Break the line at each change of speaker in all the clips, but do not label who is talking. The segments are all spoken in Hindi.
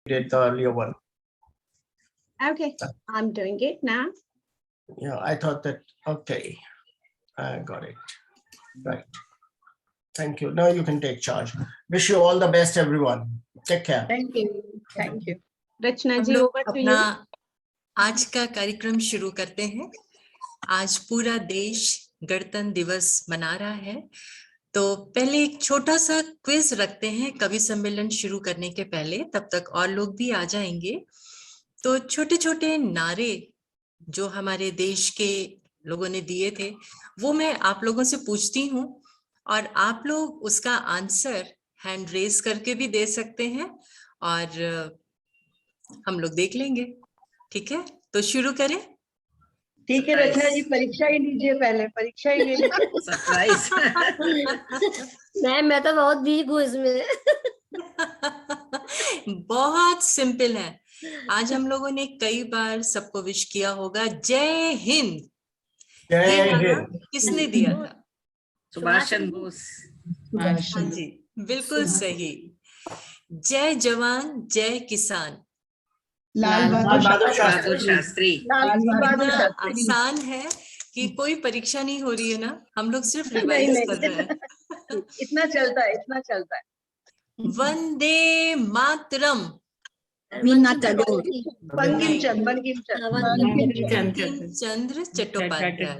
did the earlier one.
Okay, I'm doing it now.
Yeah, I thought that, okay, I got it. Right. Thank you. Now you can take charge. Wish you all the best, everyone. Take care.
Thank you. Thank you. Rachna
हम
ji,
लोग
over to
अपना
you.
आज का कार्यक्रम शुरू करते हैं। आज पूरा देश गणतंत्र दिवस मना रहा है, तो पहले एक छोटा सा क्विज रखते हैं कवि सम्मेलन शुरू करने के पहले, तब तक और लोग भी आ जाएंगे। तो छोटे छोटे नारे जो हमारे देश के लोगों ने दिए थे, वो मैं आप लोगों से पूछती हूँ और आप लोग उसका आंसर हैंड रेज करके भी दे सकते हैं और हम लोग देख लेंगे। ठीक है, तो शुरू करें।
ठीक है रचना जी, परीक्षा ही लीजिए, पहले परीक्षा ही ले लीजिए।
सरप्राइज।
मैं तो बहुत वीक हूँ इसमें।
बहुत सिंपल है। आज हम लोगों ने कई बार सबको विश किया होगा जय हिंद।
जय
ये नारा
हिंद।
किसने दिया था?
सुभाष चंद्र बोस।
हाँ जी, बिल्कुल सही। जय जवान जय किसान।
लाल
बहादुर
शास्त्री।
इतना आसान है कि कोई परीक्षा नहीं हो रही है ना, हम लोग सिर्फ रिवाइज कर रहे हैं।
इतना चलता है, इतना चलता है।
वंदे मातरम।
बंकिम
चंद्र चट्टोपाध्याय।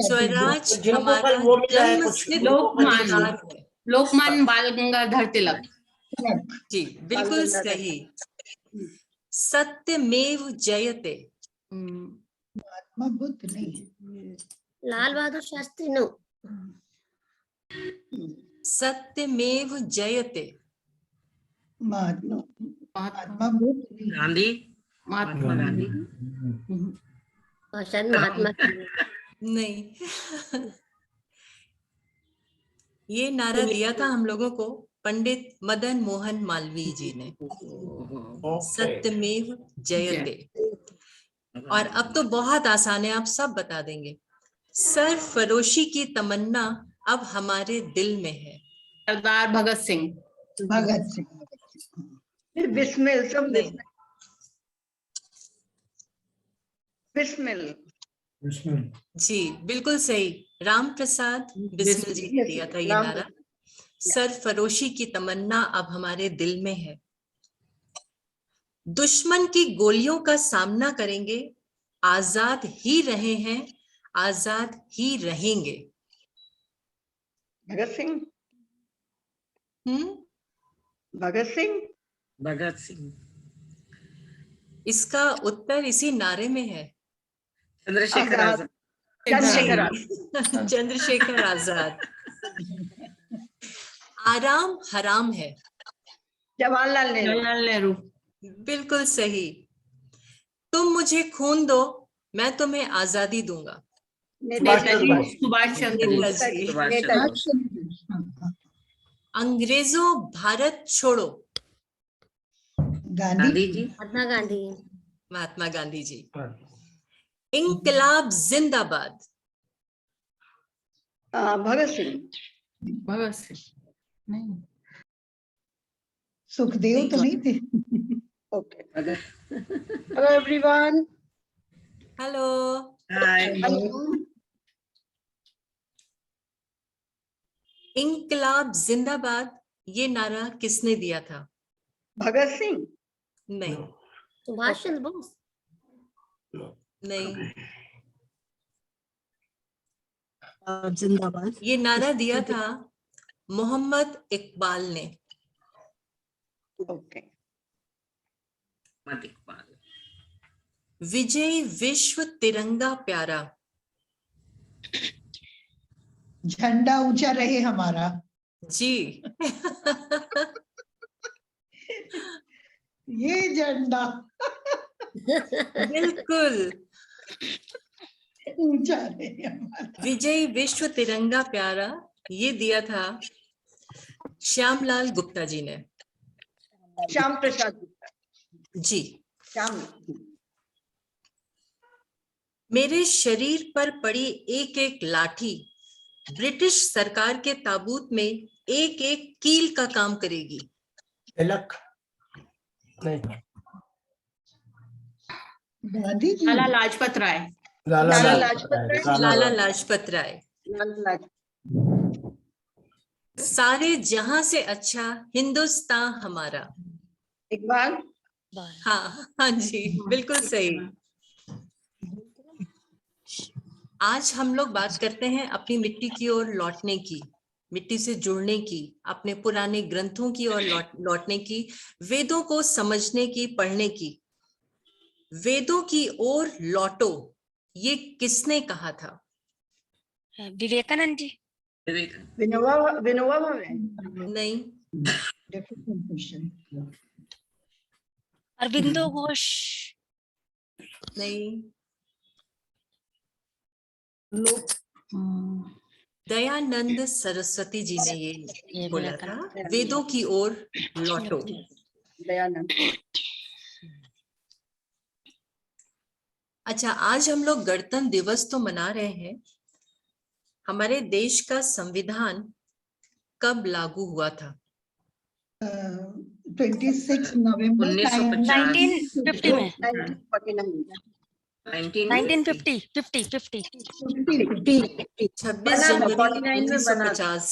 स्वराज
जिनको
हमारा
कल वो मिला है कुछ
जन्मसिद्ध
लोकमान्य।
अधिकार है।
लोकमान्य बाल गंगाधर तिलक
जी, बिल्कुल सही। सत्यमेव जयते।
महात्मा बुद्ध नहीं,
लाल बहादुर शास्त्री नो।
सत्यमेव जयते।
महात्मा बुद्ध नहीं।
गांधी। महात्मा गांधी।
शायद महात्मा
नहीं। ये नारा दिया था हम लोगों को पंडित मदन मोहन मालवीय जी ने। सत्यमेव जयते। और अब तो बहुत आसान है, आप सब बता देंगे। सरफरोशी की तमन्ना अब हमारे दिल में है।
सरदार भगत सिंह।
बिस्मिल, सब बिस्मिल।
जी, बिल्कुल सही। राम प्रसाद बिस्मिल जी ने दिया था ये नारा। सरफरोशी की तमन्ना अब हमारे दिल में है। दुश्मन की गोलियों का सामना करेंगे, आजाद ही रहे हैं, आजाद ही रहेंगे।
भगत सिंह। भगत सिंह।
भगत सिंह।
इसका उत्तर इसी नारे में है।
चंद्रशेखर आजाद।
चंद्रशेखर आजाद। आराम हराम है।
जवाहरलाल नेहरू।
बिल्कुल सही। तुम मुझे खून दो, मैं तुम्हें आजादी दूंगा।
सुभाष चंद्र बोस।
अंग्रेजों भारत छोड़ो।
गांधी जी।
महात्मा गांधी।
महात्मा गांधी जी। इंकलाब जिंदाबाद।
भगत सिंह।
भगत सिंह नहीं।
सुखदेव तो नहीं थे। ओके। Hello everyone.
हेलो।
हाय।
इंकलाब जिंदाबाद ये नारा किसने दिया था?
भगत सिंह
नहीं।
सुभाष चंद्र बोस
नहीं।
जिंदाबाद
ये नारा दिया था मोहम्मद इकबाल ने।
ओके।
विजय विश्व तिरंगा प्यारा।
झंडा ऊंचा रहे हमारा।
जी।
ये झंडा
बिल्कुल
ऊंचा रहे हमारा।
विजय विश्व तिरंगा प्यारा ये दिया था श्यामलाल गुप्ता जी ने।
श्याम प्रसाद गुप्ता
जी।
श्याम।
मेरे शरीर पर पड़ी एक एक लाठी ब्रिटिश सरकार के ताबूत में एक एक कील का काम करेगी।
तिलक। नहीं,
गांधी जी,
लाला लाजपत राय।
लाला
लाला
लाजपत राय,
लाजपत राय,
लाला लाजपत राय।
लाला
सारे जहां से अच्छा हिंदुस्तान हमारा।
इकबाल,
हाँ हाँ जी, बिल्कुल सही। आज हम लोग बात करते हैं अपनी मिट्टी की ओर लौटने की, मिट्टी से जुड़ने की, अपने पुराने ग्रंथों की ओर लौटने की, वेदों को समझने की, पढ़ने की। वेदों की ओर लौटो, ये किसने कहा था?
विवेकानंद जी।
विनोबा विनोबा भावे।
नहीं,
डिफिकल्ट क्वेश्चन।
अरविंदो घोष।
नहीं, दयानंद सरस्वती जी ने ये बोला था, वेदों की ओर लौटो।
दयानंद।
अच्छा, आज हम लोग गणतंत्र दिवस तो मना रहे हैं। हमारे देश का संविधान कब लागू हुआ था?
26 नवंबर
1950 में।
1949।
1950
26 जनवरी 1950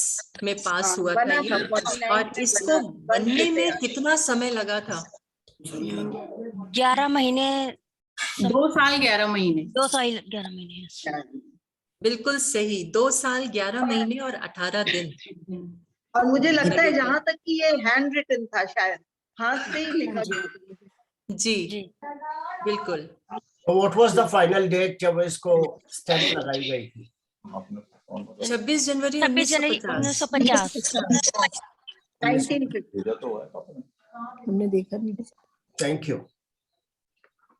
में पास हुआ था ये। और इसको बनने में कितना समय लगा था?
11 महीने।
2 साल 11 महीने।
2 साल 11 महीने।
बिल्कुल सही, 2 साल 11 महीने और 18 दिन।
और मुझे लगता है जहां तक कि ये हैंड रिटन था, शायद हाथ से ही लिखा गया।
जी बिल्कुल।
What was the final date जब इसको स्टैंप लगाई गई थी?
26 जनवरी
26 जनवरी
1950।
1950। हमने देखा नहीं।
Thank you.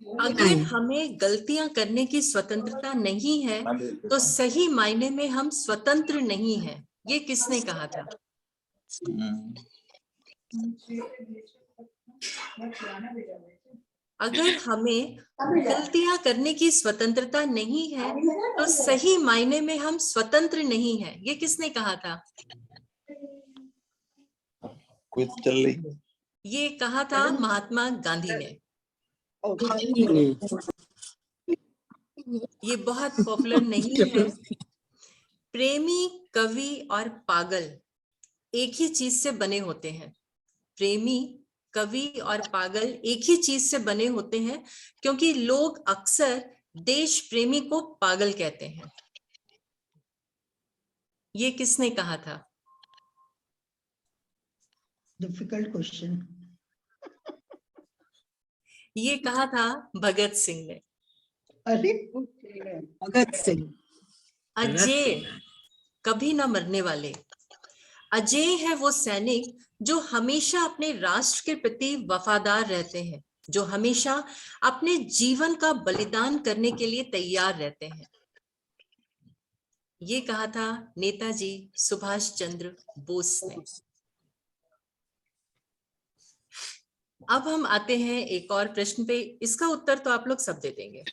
अगर हमें गलतियां करने की स्वतंत्रता नहीं है तो सही मायने में हम स्वतंत्र नहीं हैं, ये किसने कहा था? अगर हमें गलतियां करने की स्वतंत्रता नहीं है तो सही मायने में हम स्वतंत्र नहीं हैं, ये किसने कहा था?
क्विज चल रही।
ये कहा था महात्मा गांधी ने। ये बहुत पॉपुलर नहीं है। प्रेमी, कवि और पागल एक ही चीज से बने होते हैं। प्रेमी, कवि और पागल एक ही चीज से बने होते हैं, क्योंकि लोग अक्सर देश प्रेमी को पागल कहते हैं। ये किसने कहा था?
Difficult question.
ये कहा था भगत सिंह ने।
अरे भगत सिंह।
अजय, कभी ना मरने वाले। अजय है वो सैनिक जो हमेशा अपने राष्ट्र के प्रति वफादार रहते हैं, जो हमेशा अपने जीवन का बलिदान करने के लिए तैयार रहते हैं। ये कहा था नेताजी सुभाष चंद्र बोस ने। अब हम आते हैं एक और प्रश्न पे, इसका उत्तर तो आप लोग सब दे देंगे।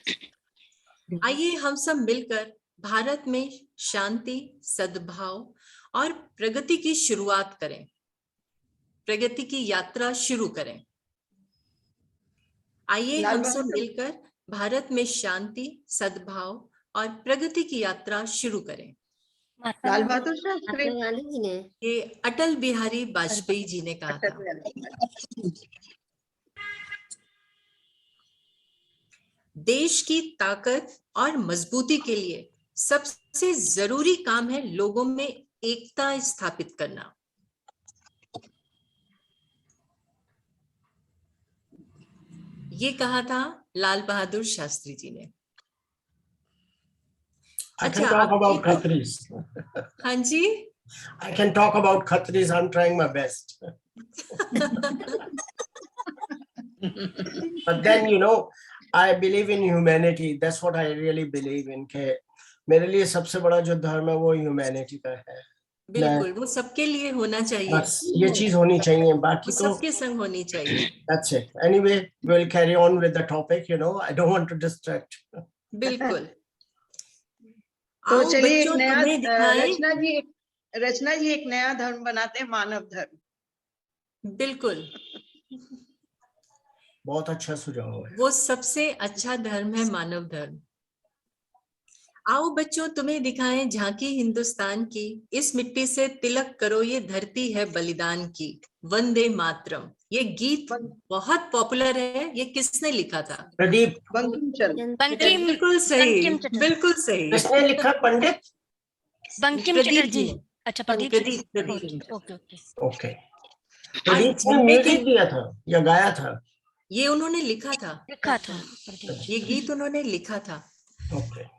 आइए हम सब मिलकर भारत में शांति, सद्भाव और प्रगति की शुरुआत करें, प्रगति की यात्रा शुरू करें। आइए हम सब मिलकर भारत में शांति, सद्भाव और प्रगति की यात्रा शुरू करें।
लाल बहादुर शास्त्री।
महात्मा गांधी जी ने।
ये अटल बिहारी वाजपेयी जी ने कहा था। देश की ताकत और मजबूती के लिए सबसे जरूरी काम है लोगों में एकता स्थापित करना। ये कहा था लाल बहादुर शास्त्री जी ने।
I can talk about Khatris.
हाँ जी।
I can talk about Khatris. I'm trying my best. But then, you know, I believe in humanity. That's what I really believe in. के मेरे लिए सबसे बड़ा जो धर्म है वो ह्यूमैनिटी का है।
बिल्कुल, वो सबके लिए होना चाहिए।
बस ये चीज होनी चाहिए, बाकी तो
सबके संग होनी चाहिए।
That's it. Anyway, we'll carry on with the topic. You know, I don't want to distract.
बिल्कुल।
तो
आओ
चलिए एक
बच्चों,
नया
तुम्हें दिखाएं।
रचना जी एक नया धर्म बनाते हैं, मानव धर्म।
बिल्कुल।
बहुत अच्छा सुझाव है।
वो सबसे अच्छा धर्म है मानव धर्म। आओ बच्चों, तुम्हें दिखाएं झांकी हिंदुस्तान की, इस मिट्टी से तिलक करो, ये धरती है बलिदान की, वंदे मातरम। ये गीत बहुत पॉपुलर है। ये किसने लिखा था?
प्रदीप।
बंकिम चंद्र।
बंकिम
बिल्कुल सही,
बंकिम चटर्जी।
बिल्कुल सही।
किसने लिखा? पंडित
बंकिम
प्रदीप
चटर्जी।
जी ने।
अच्छा, Pradeep
Pradeep
ji.
Pradeep.
Okay okay.
Okay.
और
प्रदीप ने
झंडे के
म्यूजिक दिया था या गाया था?
ये उन्होंने लिखा था,
लिखा था प्रदीप जी।
ये गीत उन्होंने लिखा था।
ओके।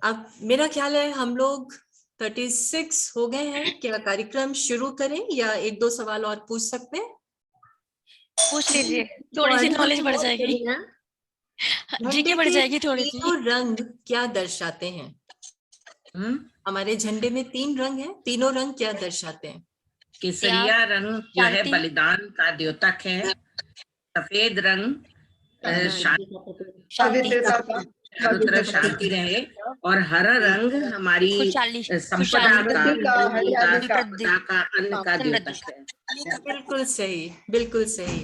अब मेरा ख्याल है हम लोग 36 हो गए हैं। क्या कार्यक्रम शुरू करें या एक दो सवाल और पूछ सकते हैं?
पूछ लीजिए, थोड़ी सी नॉलेज बढ़ जाएगी। जीके बढ़
के
जाएगी थोड़ी सी।
तीनों रंग क्या दर्शाते हैं? हमारे झंडे में 3 रंग हैं, तीनों रंग क्या दर्शाते हैं?
केसरिया रंग जो है
शांति।
बलिदान का द्योतक है। सफेद रंग
शांति,
पवित्रता का,
चारों तरफ शांति रहे। और हरा रंग हमारी
खुशहाली,
संपदा का,
समृद्धि का,
भूमि का,
हरियाली का।
संपदा का, अन्न का
समृद्धि।
द्योतक है।
बिल्कुल सही, बिल्कुल सही।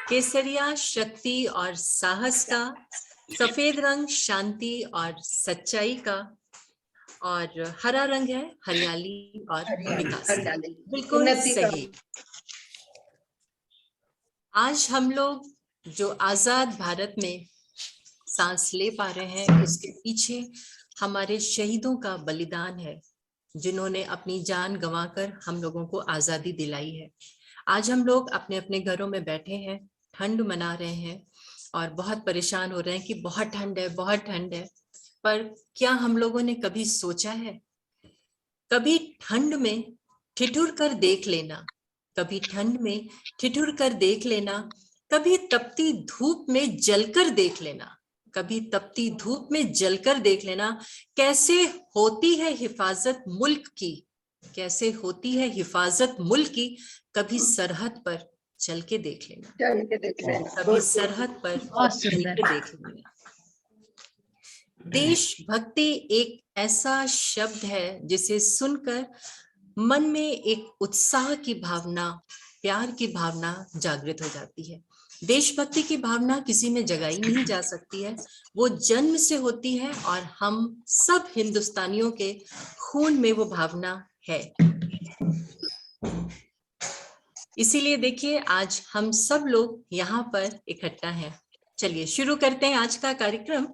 केसरिया शक्ति और साहस का, सफेद रंग शांति और सच्चाई का, और हरा रंग है हरियाली और विकास का।
हरियाली,
बिल्कुल
उन्नति का।
सही। आज हम लोग जो आजाद भारत में सांस ले पा रहे हैं, उसके पीछे हमारे शहीदों का बलिदान है, जिन्होंने अपनी जान गंवाकर हम लोगों को आजादी दिलाई है। आज हम लोग अपने अपने घरों में बैठे हैं, ठंड मना रहे हैं और बहुत परेशान हो रहे हैं कि बहुत ठंड है, बहुत ठंड है। पर क्या हम लोगों ने कभी सोचा है, कभी ठंड में ठिठुर कर देख लेना, कभी ठंड में ठिठुर कर देख लेना, कभी तपती धूप में जलकर देख लेना, कभी तपती धूप में जलकर देख लेना, कैसे होती है हिफाजत मुल्क की, कैसे होती है हिफाजत मुल्क की। कभी सरहद पर चल के देख लेना,
चल के देख लेना।
कभी सरहद पर चल के देख लेना। देशभक्ति एक ऐसा शब्द है जिसे सुनकर मन में एक उत्साह की भावना, प्यार की भावना जागृत हो जाती है। देशभक्ति की भावना किसी में जगाई नहीं जा सकती है, वो जन्म से होती है और हम सब हिंदुस्तानियों के खून में वो भावना है। इसीलिए देखिए, आज हम सब लोग यहाँ पर इकट्ठा हैं। चलिए शुरू करते हैं आज का कार्यक्रम।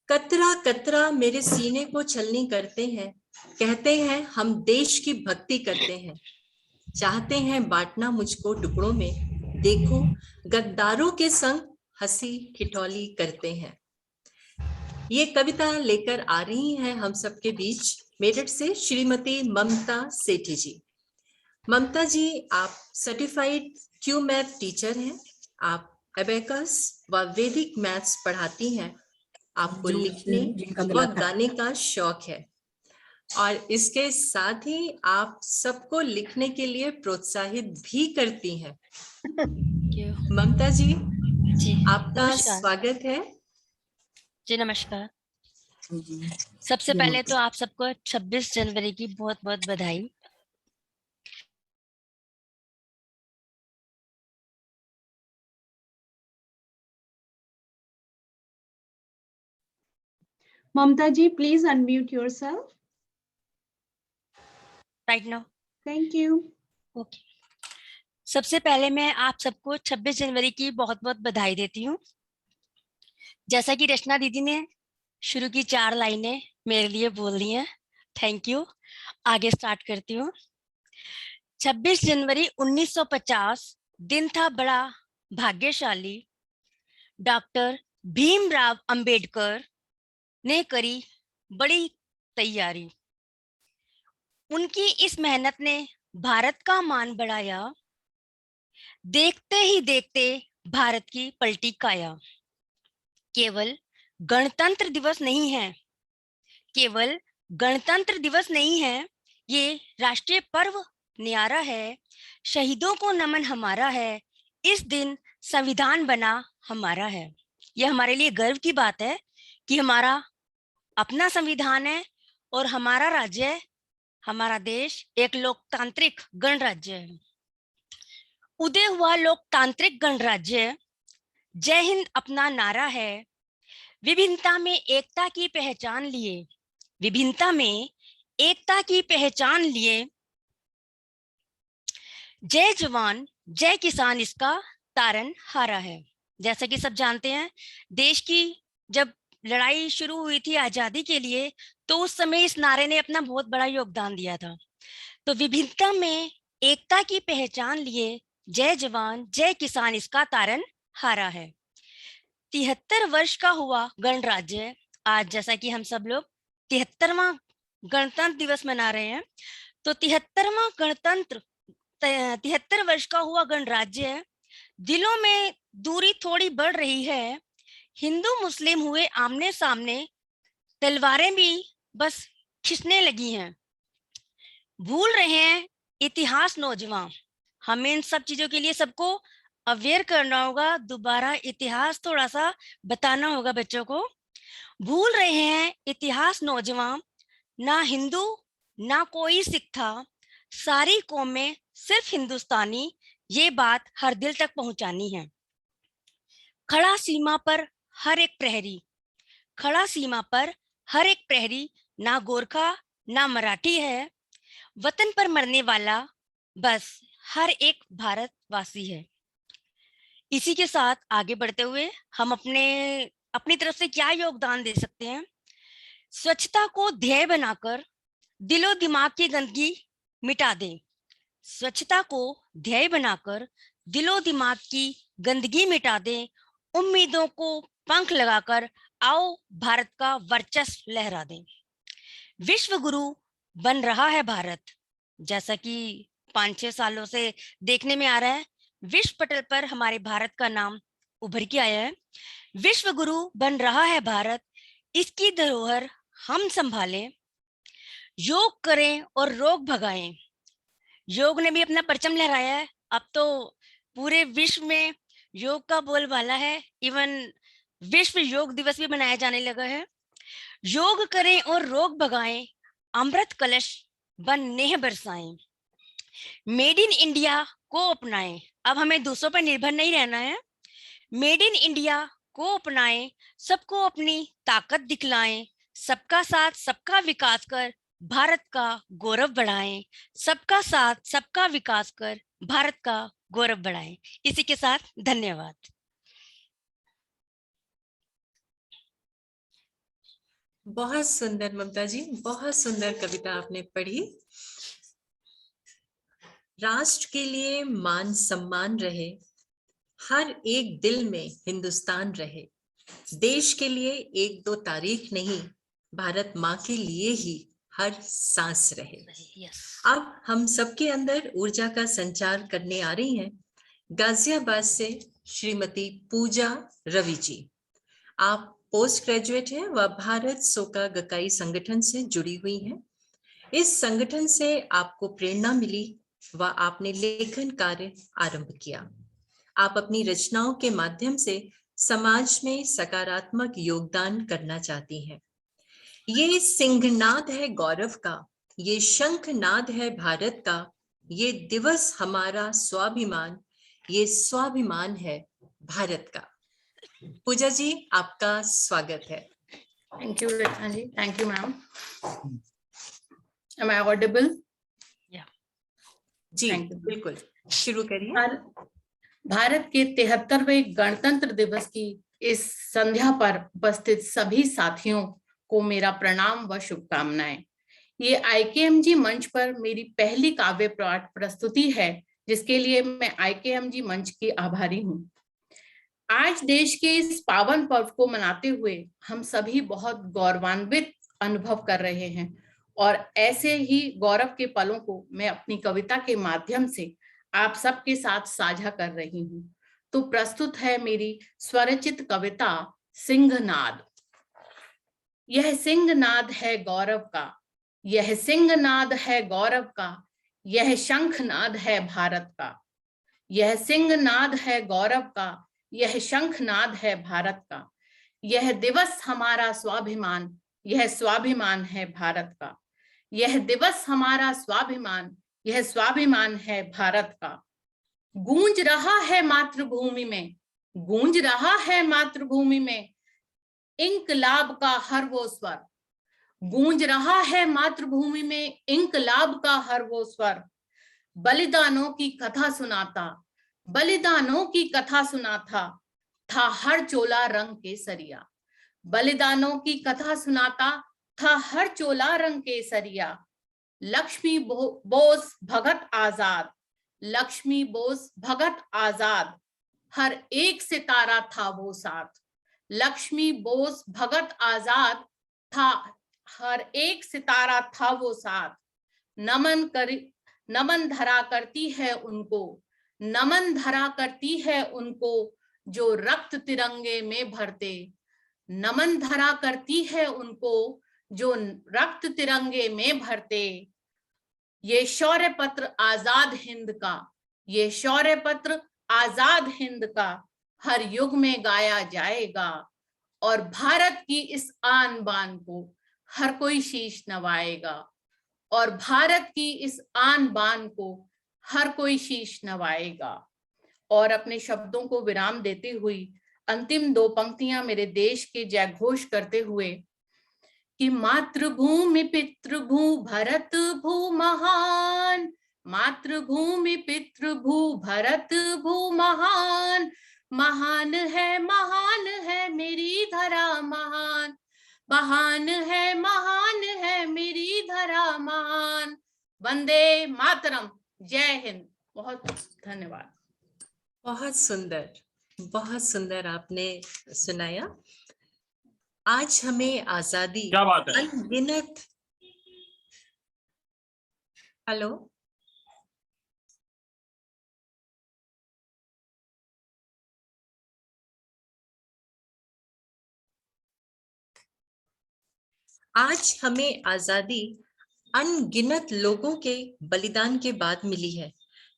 कतरा कतरा मेरे सीने को छलनी करते हैं, कहते हैं हम देश की भक्ति करते हैं, चाहते हैं बांटना मुझको टुकड़ों में, देखो गद्दारों के संग हंसी ठिठौली करते हैं। ये कविता लेकर आ रही हैं हम सबके बीच मेरठ से श्रीमती ममता सेठी जी। ममता जी, आप सर्टिफाइड क्यू मैथ टीचर हैं। आप एबेकस व वैदिक मैथ्स पढ़ाती हैं। आपको लिखने व गाने का शौक है और इसके साथ ही आप सबको लिखने के लिए प्रोत्साहित भी करती हैं। ममता जी, आपका
नमस्कार।
स्वागत है।
जी नमस्कार। सबसे पहले तो आप सबको 26 जनवरी की बहुत बहुत बधाई।
Mamta ji, please unmute yourself.
Right now.
Thank you.
Okay. सबसे पहले मैं आप सबको 26 जनवरी की बहुत बहुत बधाई देती हूँ। जैसा कि रचना दीदी ने शुरू की 4 लाइनें मेरे लिए बोल दी हैं, थैंक यू। आगे स्टार्ट करती हूँ। 26 जनवरी 1950 दिन था बड़ा भाग्यशाली। डॉक्टर भीमराव अंबेडकर ने करी बड़ी तैयारी। उनकी इस मेहनत ने भारत का मान बढ़ाया। देखते ही देखते भारत की पलटी काया। केवल गणतंत्र दिवस नहीं है, केवल गणतंत्र दिवस नहीं है, ये राष्ट्रीय पर्व न्यारा है। शहीदों को नमन हमारा है, इस दिन संविधान बना हमारा है। यह हमारे लिए गर्व की बात है कि हमारा अपना संविधान है और हमारा राज्य, हमारा देश एक लोकतांत्रिक गणराज्य है। उदय हुआ लोकतांत्रिक गणराज्य जय हिंद अपना नारा है, विभिन्नता में एकता की पहचान लिए, विभिन्नता में एकता की पहचान लिए, जय जवान जय किसान इसका तारन हारा है। जैसा कि सब जानते हैं, देश की जब लड़ाई शुरू हुई थी आजादी के लिए, तो उस समय इस नारे ने अपना बहुत बड़ा योगदान दिया था। तो विभिन्नता में एकता की पहचान लिए, जय जवान जय किसान इसका तारन हारा है। 73 वर्ष का हुआ गणराज्य आज, जैसा कि हम सब लोग 73वां गणतंत्र दिवस मना रहे हैं। तो 73 वर्ष का हुआ गणराज्य, दिलों में दूरी थोड़ी बढ़ रही है, हिंदू मुस्लिम हुए आमने सामने, तलवारें भी बस खिंचने लगी हैं, भूल रहे हैं इतिहास नौजवान। हमें इन सब चीजों के लिए सबको अवेयर करना होगा, दोबारा इतिहास थोड़ा सा बताना होगा बच्चों को। भूल रहे हैं इतिहास नौजवान, ना हिंदू ना कोई सिख था, सारी कौमें सिर्फ हिंदुस्तानी, ये बात हर दिल तक पहुंचानी है। खड़ा सीमा पर हर एक प्रहरी, खड़ा सीमा पर हर एक प्रहरी, ना गोरखा ना मराठी है, वतन पर मरने वाला बस हर एक भारतवासी है। इसी के साथ आगे बढ़ते हुए हम अपनी तरफ से क्या योगदान दे सकते हैं? स्वच्छता को ध्येय बनाकर दिलो दिमाग की गंदगी मिटा दें। स्वच्छता को ध्येय बनाकर दिलो दिमाग की गंदगी मिटा दें। उम्मीदों को पंख लगाकर आओ भारत का वर्चस्व लहरा दें। विश्व गुरु बन रहा है भारत, जैसा कि 5-6 सालों से देखने में आ रहा है, विश्व पटल पर हमारे भारत का नाम उभर के आया है। विश्व गुरु बन रहा है भारत, इसकी धरोहर हम संभालें, योग करें और रोग भगाएं। योग ने भी अपना परचम लहराया है, अब तो पूरे विश्व में योग का बोलबाला है, इवन विश्व योग दिवस भी मनाया जाने लगा है। योग करें और रोग भगाएं, अमृत कलश बन नेह बरसाएं। मेड इन इंडिया को अपनाएं, अब हमें दूसरों पर निर्भर नहीं रहना है। मेड इन इंडिया को अपनाएं, सबको अपनी ताकत दिखलाएं, सबका साथ सबका विकास कर भारत का गौरव बढ़ाएं। सबका साथ सबका विकास कर भारत का गौरव बढ़ाएं। इसी के साथ धन्यवाद।
बहुत सुंदर ममता जी, बहुत सुंदर कविता आपने पढ़ी। राष्ट्र के लिए मान सम्मान रहे, हर एक दिल में हिंदुस्तान रहे। देश के लिए 1-2 तारीख नहीं, भारत माँ के लिए ही हर सांस रहे। अब हम सबके अंदर ऊर्जा का संचार करने आ रही हैं गाजियाबाद से श्रीमती पूजा रवि जी। आप पोस्ट ग्रेजुएट हैं व भारत सोका गकाई संगठन से जुड़ी हुई हैं। इस संगठन से आपको प्रेरणा मिली व आपने लेखन कार्य आरंभ किया। आप अपनी रचनाओं के माध्यम से समाज में सकारात्मक योगदान करना चाहती हैं। ये सिंहनाद है गौरव का, ये शंखनाद है भारत का, ये दिवस हमारा स्वाभिमान, ये स्वाभिमान है भारत का। पूजा जी, आपका स्वागत है।
Thank you, Rachna ji. Thank you, ma'am. Am I audible?
Ji
Thank you.
बिल्कुल, शुरू करिए।
भारत के 73वें गणतंत्र दिवस की इस संध्या पर उपस्थित सभी साथियों को मेरा प्रणाम व शुभकामनाएं। ये IKMG मंच पर मेरी पहली काव्य पाठ प्रस्तुति है, जिसके लिए मैं IKMG मंच की आभारी हूँ। आज देश के इस पावन पर्व को मनाते हुए हम सभी बहुत गौरवान्वित अनुभव कर रहे हैं और ऐसे ही गौरव के पलों को मैं अपनी कविता के माध्यम से आप सबके साथ साझा कर रही हूँ। तो प्रस्तुत है मेरी स्वरचित कविता सिंहनाद। यह सिंहनाद है गौरव का, यह सिंहनाद है गौरव का, यह शंखनाद है भारत का। यह सिंहनाद है गौरव का, यह शंखनाद है भारत का। यह दिवस हमारा स्वाभिमान, यह स्वाभिमान है भारत का। यह दिवस हमारा स्वाभिमान, यह स्वाभिमान है भारत का। गूंज रहा है मातृभूमि में, गूंज रहा है मातृभूमि में इंकलाब का हर वो स्वर, गूंज रहा है मातृभूमि में इंकलाब का हर वो स्वर। बलिदानों की कथा सुनाता, बलिदानों की कथा सुनाता था हर चोला रंग केसरिया, बलिदानों की कथा सुनाता था हर चोला रंग केसरिया। लक्ष्मी बोस भगत आजाद, लक्ष्मी बोस भगत आजाद, हर एक सितारा था वो साथ, लक्ष्मी बोस भगत आजाद था, हर एक सितारा था वो साथ। नमन धरा करती है उनको, नमन धरा करती है उनको जो रक्त तिरंगे में भरते, नमन धरा करती है उनको जो रक्त तिरंगे में भरते। ये शौर्य पत्र आजाद हिंद का, ये शौर्य पत्र आजाद हिंद का हर युग में गाया जाएगा और भारत की इस आन बान को हर कोई शीश नवाएगा, और भारत की इस आन बान को हर कोई शीश नवाएगा। और अपने शब्दों को विराम देते हुए अंतिम दो पंक्तियां मेरे देश के जयघोष करते हुए कि मातृभूमि पितृभू भरत भू महान, मातृभूमि पितृभू भरत भू महान, महान है मेरी धरा महान, महान है मेरी धरा महान। वंदे मातरम, जय हिंद। बहुत धन्यवाद।
बहुत सुंदर आपने सुनाया। आज हमें आजादी,
क्या बात है,
अनगिनत, हेलो, आज हमें आजादी अनगिनत लोगों के बलिदान के बाद मिली है।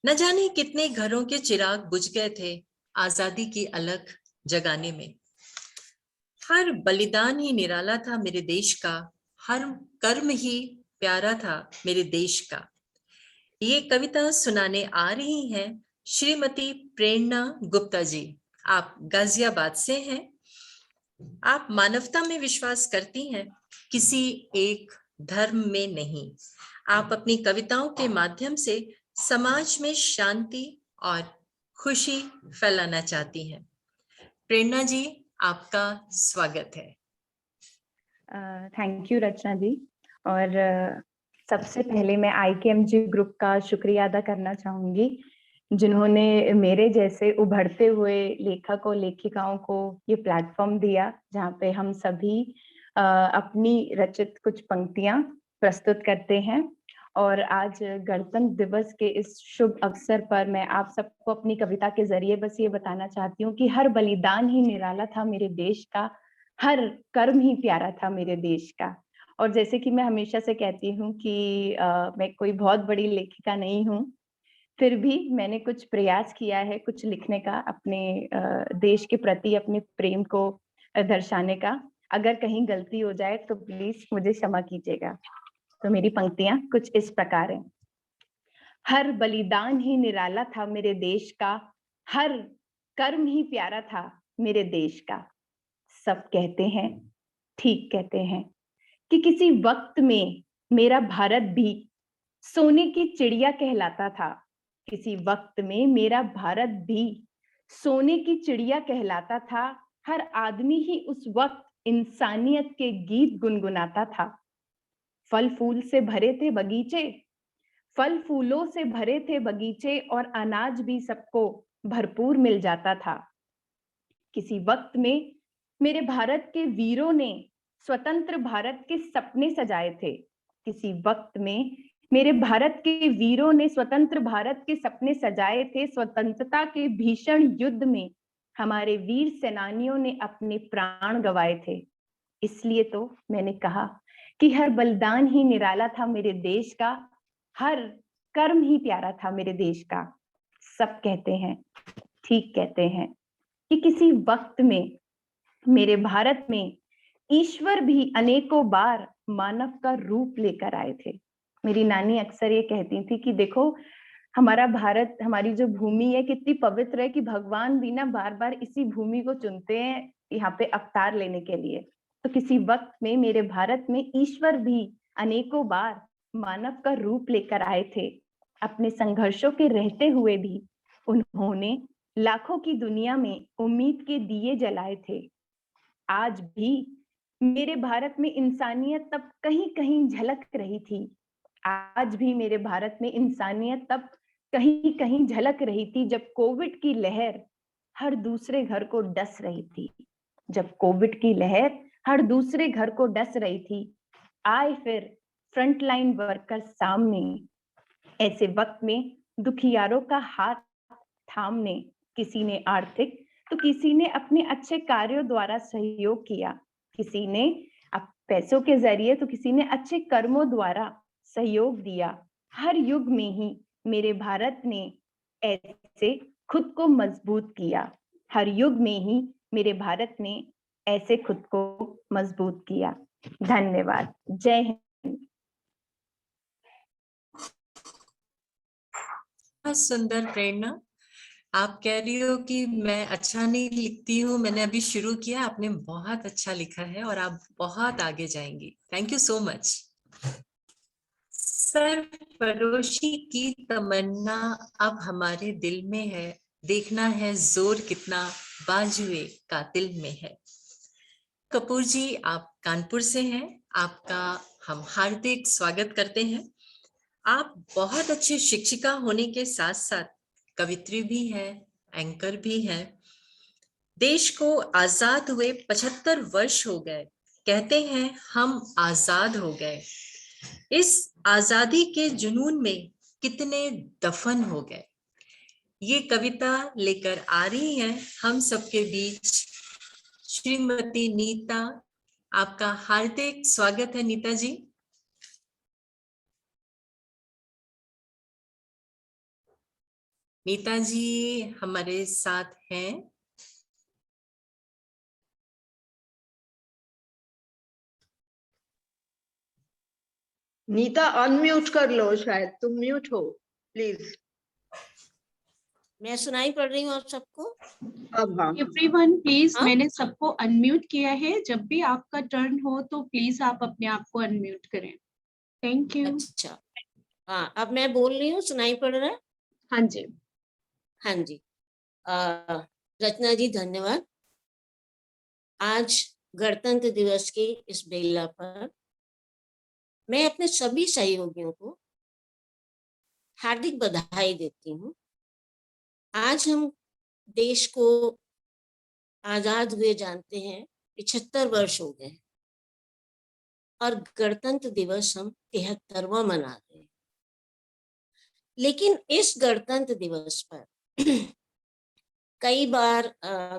न जाने कितने घरों के चिराग बुझ गए थे आजादी की अलख जगाने में। हर बलिदान ही निराला था मेरे देश का, हर कर्म ही प्यारा था मेरे देश का। ये कविता सुनाने आ रही हैं श्रीमती प्रेरणा गुप्ता जी। आप गाजियाबाद से हैं। आप मानवता में विश्वास करती हैं, किसी एक धर्म में नहीं। आप अपनी कविताओं के माध्यम से समाज में शांति और खुशी फैलाना चाहती हैं। प्रेरणा जी, आपका स्वागत है।
थैंक यू रचना जी। और सबसे पहले मैं IKMG ग्रुप का शुक्रिया अदा करना चाहूंगी, जिन्होंने मेरे जैसे उभरते हुए लेखक और लेखिकाओं को ये प्लेटफॉर्म दिया, जहाँ पे हम सभी अपनी रचित कुछ पंक्तियां प्रस्तुत करते हैं। और आज गणतंत्र दिवस के इस शुभ अवसर पर मैं आप सबको अपनी कविता के जरिए बस ये बताना चाहती हूँ कि हर बलिदान ही निराला था मेरे देश का, हर कर्म ही प्यारा था मेरे देश का। और जैसे कि मैं हमेशा से कहती हूँ कि मैं कोई बहुत बड़ी लेखिका नहीं हूँ, फिर भी मैंने कुछ प्रयास किया है कुछ लिखने का, अपने देश के प्रति अपने प्रेम को दर्शाने का। अगर कहीं गलती हो जाए तो प्लीज मुझे क्षमा कीजिएगा। तो मेरी पंक्तियां कुछ इस प्रकार हैं। हर बलिदान ही निराला था मेरे देश का, हर कर्म ही प्यारा था मेरे देश का। सब कहते हैं, ठीक कहते हैं, कि किसी वक्त में मेरा भारत भी सोने की चिड़िया कहलाता था। किसी वक्त में मेरा भारत भी सोने की चिड़िया कहलाता था। हर आदमी ही उस वक्त इंसानियत के गीत गुनगुनाता था। फल फूल से भरे थे बगीचे, फल फूलों से भरे थे बगीचे, और अनाज भी सबको भरपूर मिल जाता था। किसी वक्त में मेरे भारत के वीरों ने स्वतंत्र भारत के सपने सजाए थे। किसी वक्त में मेरे भारत के वीरों ने स्वतंत्र भारत के सपने सजाए थे। स्वतंत्रता के भीषण युद्ध में हमारे वीर सेनानियों ने अपने प्राण गंवाए थे। इसलिए तो मैंने कहा कि हर बलिदान ही निराला था मेरे देश का, हर कर्म ही प्यारा था मेरे देश का। सब कहते हैं, ठीक कहते हैं, कि किसी वक्त में मेरे भारत में ईश्वर भी अनेकों बार मानव का रूप लेकर आए थे। मेरी नानी अक्सर ये कहती थी कि देखो, हमारा भारत, हमारी जो भूमि है कितनी पवित्र है कि भगवान भी ना बार बार इसी भूमि को चुनते हैं यहाँ पे अवतार लेने के लिए। तो किसी वक्त में मेरे भारत में ईश्वर भी अनेकों बार मानव का रूप लेकर आए थे। अपने संघर्षों के रहते हुए भी उन्होंने लाखों की दुनिया में उम्मीद के दिए जलाए थे। आज भी मेरे भारत में इंसानियत तब कहीं कहीं झलक रही थी। आज भी मेरे भारत में इंसानियत तब कहीं कहीं झलक रही थी जब कोविड की लहर हर दूसरे घर को डस रही थी। जब कोविड की लहर हर दूसरे घर को डस रही थी, आए फिर फ्रंटलाइन वर्कर सामने। ऐसे वक्त में दुखियारों का हाथ थामने किसी ने आर्थिक तो किसी ने अपने अच्छे कार्यों द्वारा सहयोग किया, किसी ने पैसों के जरिए तो किसी ने अच्छे कर्मों द्वारा सहयोग दिया। हर युग में ही मेरे भारत ने ऐसे खुद को मजबूत किया। हर युग में ही मेरे भारत ने ऐसे खुद को मजबूत किया। धन्यवाद। जय हिंद।
बहुत सुंदर प्रेरणा। आप कह रही हो कि मैं अच्छा नहीं लिखती हूँ, मैंने अभी शुरू किया, आपने बहुत अच्छा लिखा है और आप बहुत आगे जाएंगी। Thank you so much. सरफरोशी की तमन्ना अब हमारे दिल में है, देखना है जोर कितना बाजुए कातिल में है। कपूर जी, आप कानपुर से हैं, आपका हम हार्दिक स्वागत करते हैं। आप बहुत अच्छे शिक्षिका होने के साथ साथ कवित्री भी हैं, एंकर भी हैं। देश को आजाद हुए 75 वर्ष हो गए, कहते हैं हम आजाद हो गए। इस आजादी के जुनून में कितने दफन हो गए। ये कविता लेकर आ रही हैं हम सबके बीच श्रीमती नीता। आपका हार्दिक स्वागत है नीता जी। नीता जी हमारे साथ हैं।
नीता अनम्यूट कर लो, शायद तुम म्यूट हो, प्लीज।
मैं सुनाई पड़ रही हूँ आप सबको?
अब हाँ।
एवरीवन प्लीज,
हाँ?
मैंने सबको अनम्यूट किया है। जब भी आपका टर्न हो तो प्लीज आप अपने आप को अनम्यूट करें। Thank you.
अच्छा, हाँ अब मैं बोल रही हूँ, सुनाई पड़ रहा है?
हाँ जी।
हाँ जी। रचना जी धन्यवाद। आज गणतंत्र दिवस के इस बेला पर मैं अपने सभी सहयोगियों को हार्दिक बधाई देती हूँ। आज हम देश को आजाद हुए जानते हैं 75 वर्ष हो गए और गणतंत्र दिवस हम 73वां मना रहे हैं। लेकिन इस गणतंत्र दिवस पर कई बार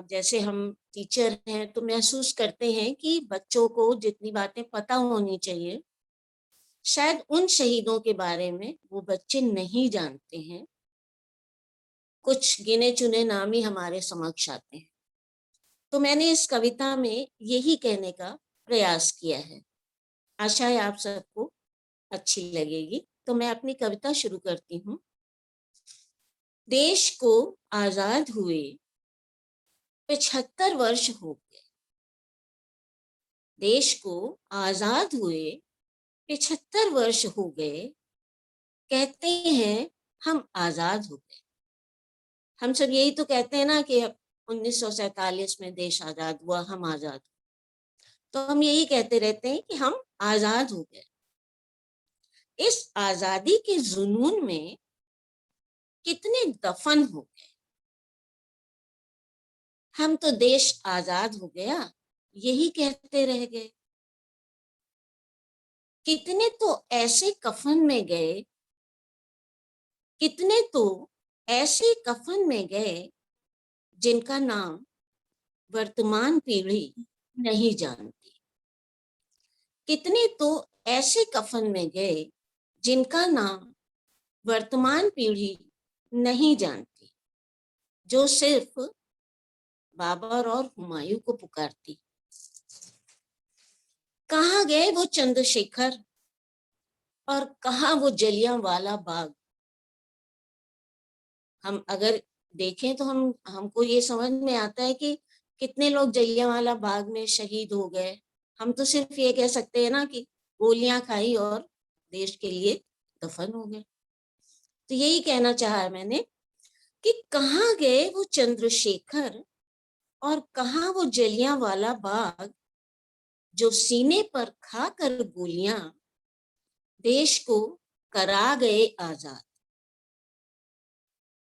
जैसे हम टीचर हैं तो महसूस करते हैं कि बच्चों को जितनी बातें पता होनी चाहिए शायद उन शहीदों के बारे में वो बच्चे नहीं जानते हैं। कुछ गिने चुने नाम ही हमारे समक्ष आते हैं। तो मैंने इस कविता में यही कहने का प्रयास किया है। आशा है आप सबको अच्छी लगेगी। तो मैं अपनी कविता शुरू करती हूँ। देश को आजाद हुए 75 वर्ष हो गए। देश को आजाद हुए 75 वर्ष हो गए, कहते हैं हम आजाद हो गए। हम सब यही तो कहते हैं ना कि 1947 में देश आजाद हुआ, हम आजाद हुए। तो हम यही कहते रहते हैं कि हम आजाद हो गए। इस आजादी के जुनून में कितने दफन हो गए। हम तो देश आजाद हो गया यही कहते रह गए। कितने तो ऐसे कफन में गए, कितने तो ऐसे कफन में गए जिनका नाम वर्तमान पीढ़ी नहीं जानती। कितने तो ऐसे कफन में गए जिनका नाम वर्तमान पीढ़ी नहीं जानती, जो सिर्फ बाबर और हुमायूं को पुकारती। कहाँ गए वो चंद्रशेखर और कहाँ वो जलियांवाला बाग। हम अगर देखें तो हमको ये समझ में आता है कि कितने लोग जलियांवाला बाग में शहीद हो गए। हम तो सिर्फ ये कह सकते हैं ना कि गोलियां खाई और देश के लिए दफन हो गए। तो यही कहना चाहा है मैंने कि कहाँ गए वो चंद्रशेखर और कहाँ वो जलियांवाला बाग जो सीने पर खाकर गोलियां देश को करा गए आजाद।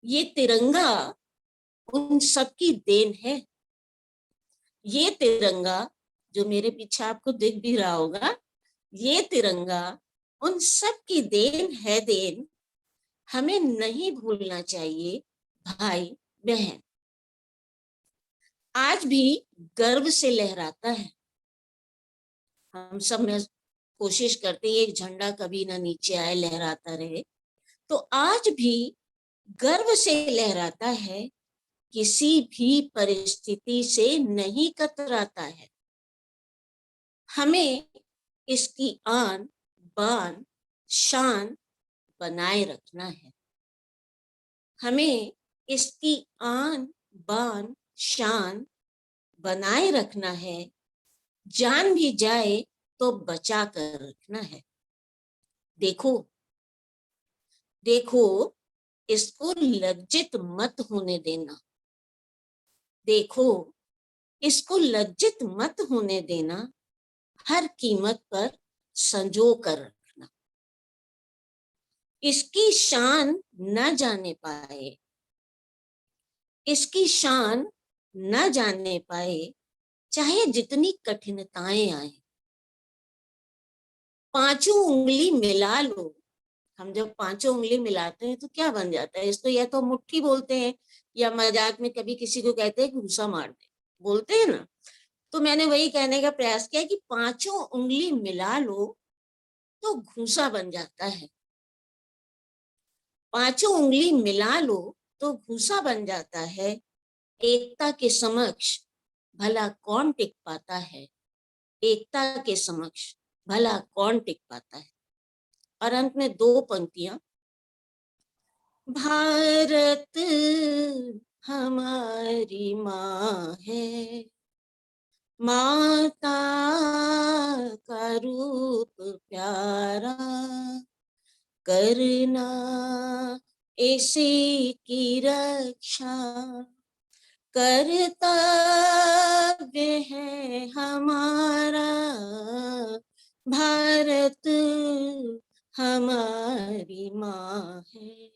ये तिरंगा उन सबकी देन है। ये तिरंगा जो मेरे पीछे आपको दिख भी रहा होगा, ये तिरंगा उन सब की देन है। देन हमें नहीं भूलना चाहिए भाई बहन। आज भी गर्व से लहराता है। हम सब में कोशिश करते हैं एक झंडा कभी ना नीचे आए, लहराता रहे। तो आज भी गर्व से लहराता है, किसी भी परिस्थिति से नहीं कतराता है। हमें इसकी आन बान शान बनाए रखना है। हमें इसकी आन बान शान बनाए रखना है। जान भी जाए तो बचा कर रखना है। देखो देखो, इसको लज्जित मत होने देना। देखो, इसको लज्जित मत होने देना। हर कीमत पर संजो कर रखना। इसकी शान न जाने पाए, इसकी शान न जाने पाए, चाहे जितनी कठिनताएं आए। पांचों उंगली मिला लो। हम जब पांचों उंगली मिलाते हैं तो क्या बन जाता है? इसको या तो मुट्ठी बोलते हैं या मजाक में कभी किसी को कहते हैं घूसा मार दे, बोलते हैं ना। तो मैंने वही कहने का प्रयास किया कि पांचों उंगली मिला लो तो घूसा बन जाता है। पांचों उंगली मिला लो तो घूसा बन जाता है। एकता के समक्ष भला कौन टिक पाता है? एकता के समक्ष भला कौन टिक पाता है? और अंत में दो पंक्तियां। भारत हमारी माँ है, माता का रूप प्यारा, करना इसी की रक्षा कर्तव्य है हमारा। भारत हमारी माँ है,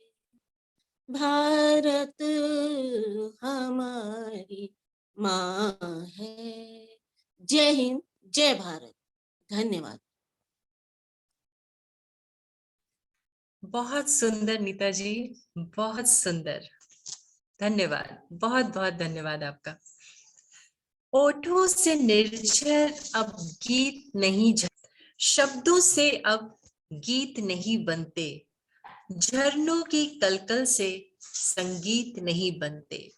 भारत हमारी माँ है। जय हिंद, जय भारत। धन्यवाद।
बहुत सुंदर नीता जी, बहुत सुंदर। धन्यवाद, बहुत बहुत धन्यवाद आपका। ओठों से निर्झर अब गीत नहीं शब्दों से अब गीत नहीं बनते, झरनों की कलकल से संगीत नहीं बनते।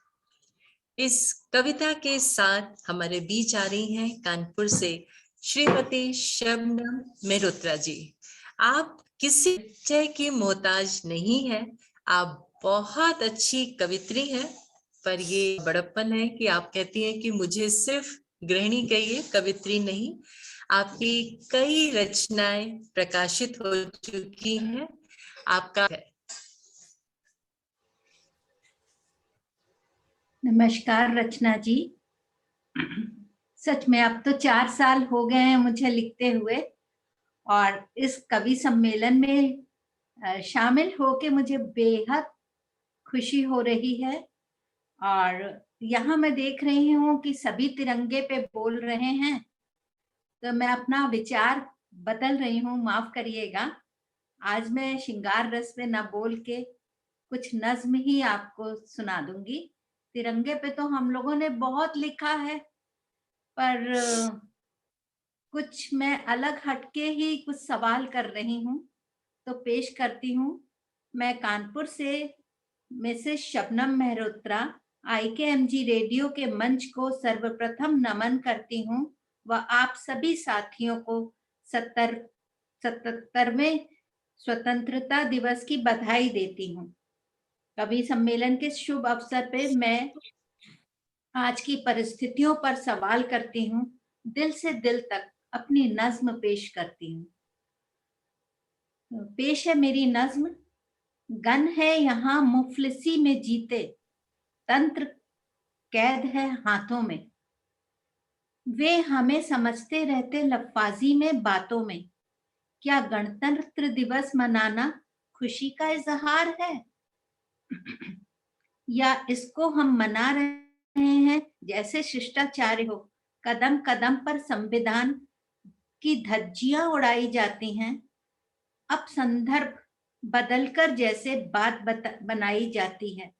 इस कविता के साथ हमारे बीच आ रही हैं कानपुर से श्रीमती शबनम मेहरोत्रा जी। आप किसी परिचय की मोहताज नहीं है, आप बहुत अच्छी कवित्री हैं, पर ये बड़प्पन है कि आप कहती हैं कि मुझे सिर्फ गृहिणी कहिए, कवित्री नहीं। आपकी कई रचनाएं प्रकाशित हो चुकी हैं। आपका है।
नमस्कार रचना जी। सच में अब तो 4 साल हो गए हैं मुझे लिखते हुए, और इस कवि सम्मेलन में शामिल होके मुझे बेहद खुशी हो रही है। और यहाँ मैं देख रही हूँ कि सभी तिरंगे पे बोल रहे हैं, तो मैं अपना विचार बदल रही हूँ, माफ करिएगा। आज मैं श्रृंगार रस में न बोल के कुछ नज्म ही आपको सुना दूंगी। तिरंगे पे तो हम लोगों ने बहुत लिखा है, पर कुछ मैं अलग हटके ही कुछ सवाल कर रही हूँ, तो पेश करती हूँ। मैं कानपुर से Mrs Shabnam Mehrotra IKMG radio के मंच को सर्वप्रथम नमन करती हूँ व आप सभी साथियों को 77वें स्वतंत्रता दिवस की बधाई देती हूँ। कवि सम्मेलन के शुभ अवसर पे मैं आज की परिस्थितियों पर सवाल करती हूँ, दिल से दिल तक अपनी नज्म पेश करती हूँ। पेश है मेरी नज्म। गन है यहाँ मुफलिसी में जीते, तंत्र कैद है हाथों में। वे हमें समझते रहते लफ्फाजी में बातों में। क्या गणतंत्र दिवस मनाना खुशी का इजहार है, या इसको हम मना रहे हैं जैसे शिष्टाचार हो। कदम कदम पर संविधान की धज्जियां उड़ाई जाती हैं। अब संदर्भ बदलकर जैसे बात बनाई जाती है।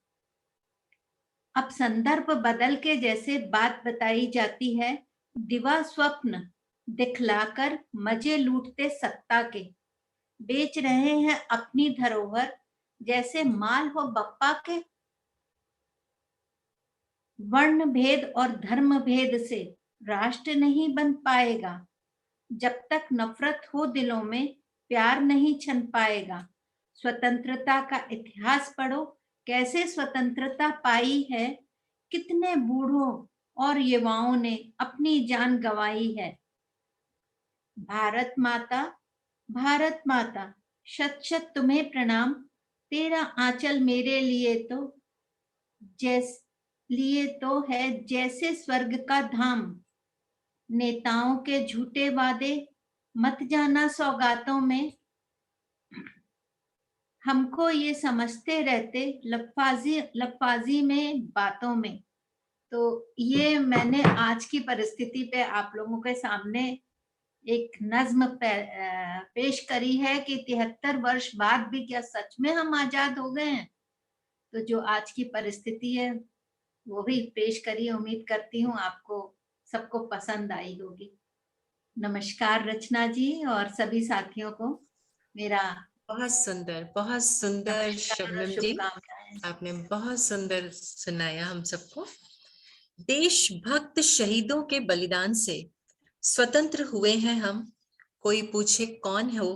अब संदर्भ बदल के जैसे बात बताई जाती है। दिवा स्वप्न दिखलाकर मजे लूटते सत्ता के, बेच रहे हैं अपनी धरोहर जैसे माल हो बप्पा के। वर्ण भेद और धर्म भेद से राष्ट्र नहीं बन पाएगा। जब तक नफरत हो दिलों में प्यार नहीं छन पाएगा। स्वतंत्रता का इतिहास पढ़ो, कैसे स्वतंत्रता पाई है। कितने बूढ़ों और युवाओं ने अपनी जान गंवाई है। भारत माता शत शत तुम्हें प्रणाम। तेरा आंचल मेरे लिए तो है जैसे स्वर्ग का धाम। नेताओं के झूठे वादे मत जाना सौगातों में। हमको ये समझते रहते लफ्फाजी में बातों में। तो ये मैंने आज की परिस्थिति पे आप लोगों के सामने एक नज्म पेश करी है कि 73 वर्ष बाद भी क्या सच में हम आजाद हो गए हैं। तो जो आज की परिस्थिति है वो भी पेश करी। उम्मीद करती हूँ आपको सबको पसंद आई होगी। नमस्कार रचना जी और सभी साथियों को मेरा
बहुत सुंदर शबनम जी, आपने बहुत सुंदर सुनाया हम सबको। देशभक्त शहीदों के बलिदान से स्वतंत्र हुए हैं हम। कोई पूछे कौन हो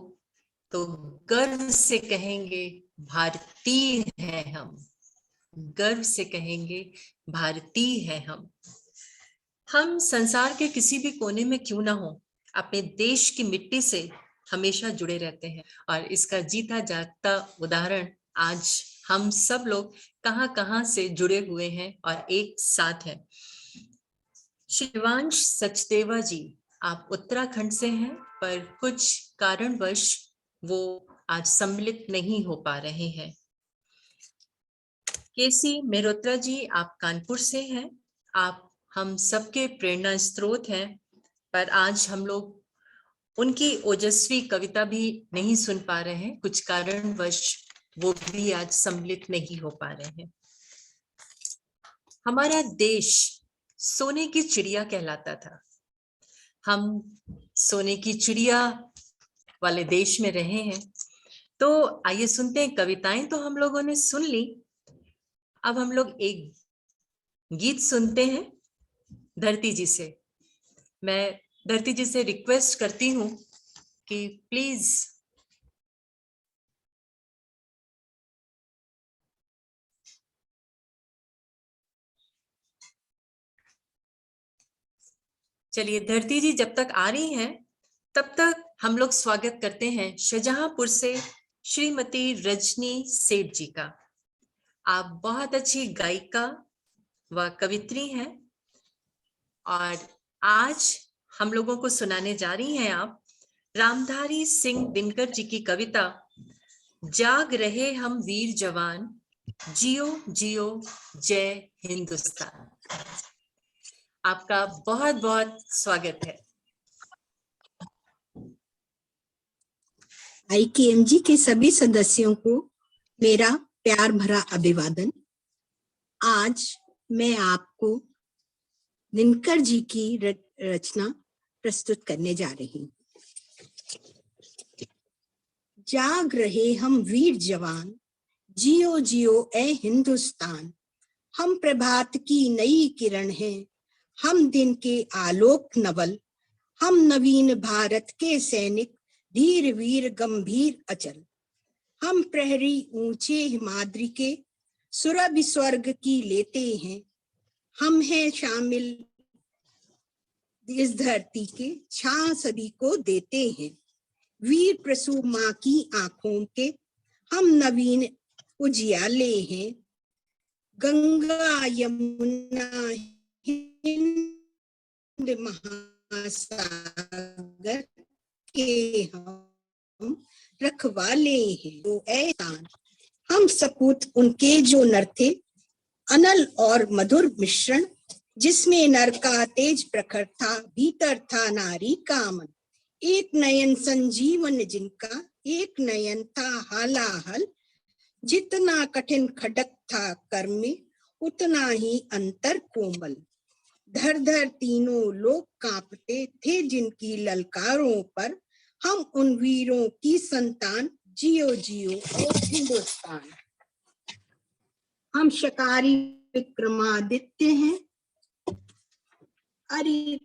तो गर्व से कहेंगे भारतीय हैं हम। गर्व से कहेंगे भारतीय हैं हम। हम संसार के किसी भी कोने में क्यों ना हो, अपने देश की मिट्टी से हमेशा जुड़े रहते हैं। और इसका जीता जागता उदाहरण आज हम सब लोग कहां से जुड़े हुए हैं और एक साथ हैं। शिवांश सचदेवा जी, आप उत्तराखंड से हैं, पर कुछ कारणवश वो आज सम्मिलित नहीं हो पा रहे हैं। केसी मेहरोत्रा जी, आप कानपुर से हैं। आप हम सबके प्रेरणा स्रोत हैं, पर आज हम लोग उनकी ओजस्वी कविता भी नहीं सुन पा रहे हैं। कुछ कारणवश वो भी आज सम्मिलित नहीं हो पा रहे हैं। हमारा देश सोने की चिड़िया कहलाता था। हम सोने की चिड़िया वाले देश में रहे हैं। तो आइए सुनते हैं कविताएं। तो हम लोगों ने सुन ली, अब हम लोग एक गीत सुनते हैं धरती जी से। मैं धरती जी से रिक्वेस्ट करती हूँ कि प्लीज चलिए, धरती जी जब तक आ रही हैं तब तक हम लोग स्वागत करते हैं शाहजहांपुर से श्रीमती रजनी सेठ जी का। आप बहुत अच्छी गायिका व कवित्री हैं और आज हम लोगों को सुनाने जा रही हैं आप रामधारी सिंह दिनकर जी की कविता जाग रहे हम वीर जवान, जियो जियो जय हिंदुस्तान। आपका बहुत बहुत स्वागत है।
IKMG के सभी सदस्यों को मेरा प्यार भरा अभिवादन। आज मैं आपको दिनकर जी की रचना प्रस्तुत करने जा रही हूँ। जाग रहे हम वीर जवान, जियो जियो ए हिंदुस्तान। हम प्रभात की नई किरण हैं, हम दिन के आलोक नवल। हम नवीन भारत के सैनिक, धीर वीर गंभीर अचल। हम प्रहरी ऊंचे हिमाद्री के, सुरभि स्वर्ग की लेते हैं, हम हैं शामिल इस धरती के, छां सभी को देते हैं। वीर प्रसूप माँ की आंखों के हम नवीन उजियाले हैं, गंगा यमुना हिंद महासागर के हम रखवाले हैं। तो एहसान हम सपूत उनके जो नर थे, अनल और मधुर मिश्रण, जिसमें नर का तेज प्रखर था, भीतर था नारी का मन। एक नयन संजीवन जिनका, एक नयन था हालाहल, जितना कठिन खडक था कर में, उतना ही अंतर कोमल। धर धर तीनों लोग कांपते थे जिनकी ललकारों पर, हम उन वीरों की संतान, जियो जियो ओ हिंदुस्तान। हम शकारी विक्रमादित्य हैं, अरे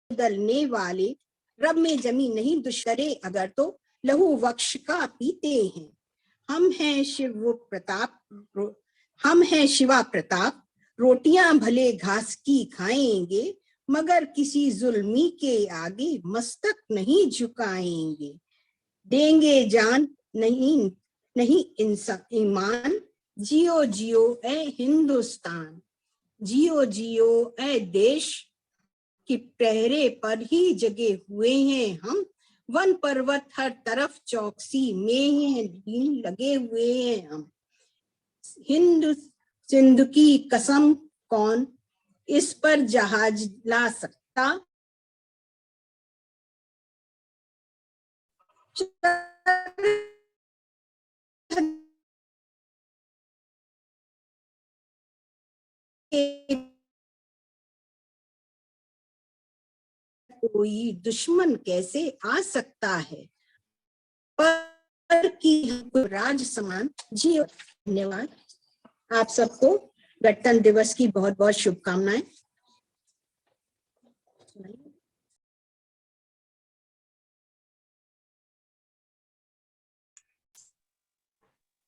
बदलने वाले, रब में जमी नहीं दुश्मने अगर तो लहू वक्ष का पीते हैं। हम हैं शिव प्रताप, हम हैं शिवा प्रताप, रोटियां भले घास की खाएंगे, मगर किसी जुल्मी के आगे मस्तक नहीं झुकाएंगे। देंगे जान नहीं नहीं इंसान ईमान, जियो जियो ए हिंदुस्तान। जियो जियो ए देश कि पहरे पर ही जगे हुए हैं हम, वन पर्वत हर तरफ चौकसी में हैं लगे हुए हैं हम। हिंद सिंध की कसम कौन इस पर जहाज ला सकता, कोई दुश्मन कैसे आ सकता है, पर की राज समान जियो। धन्यवाद। आप सबको गणतंत्र दिवस की बहुत बहुत शुभकामनाएं।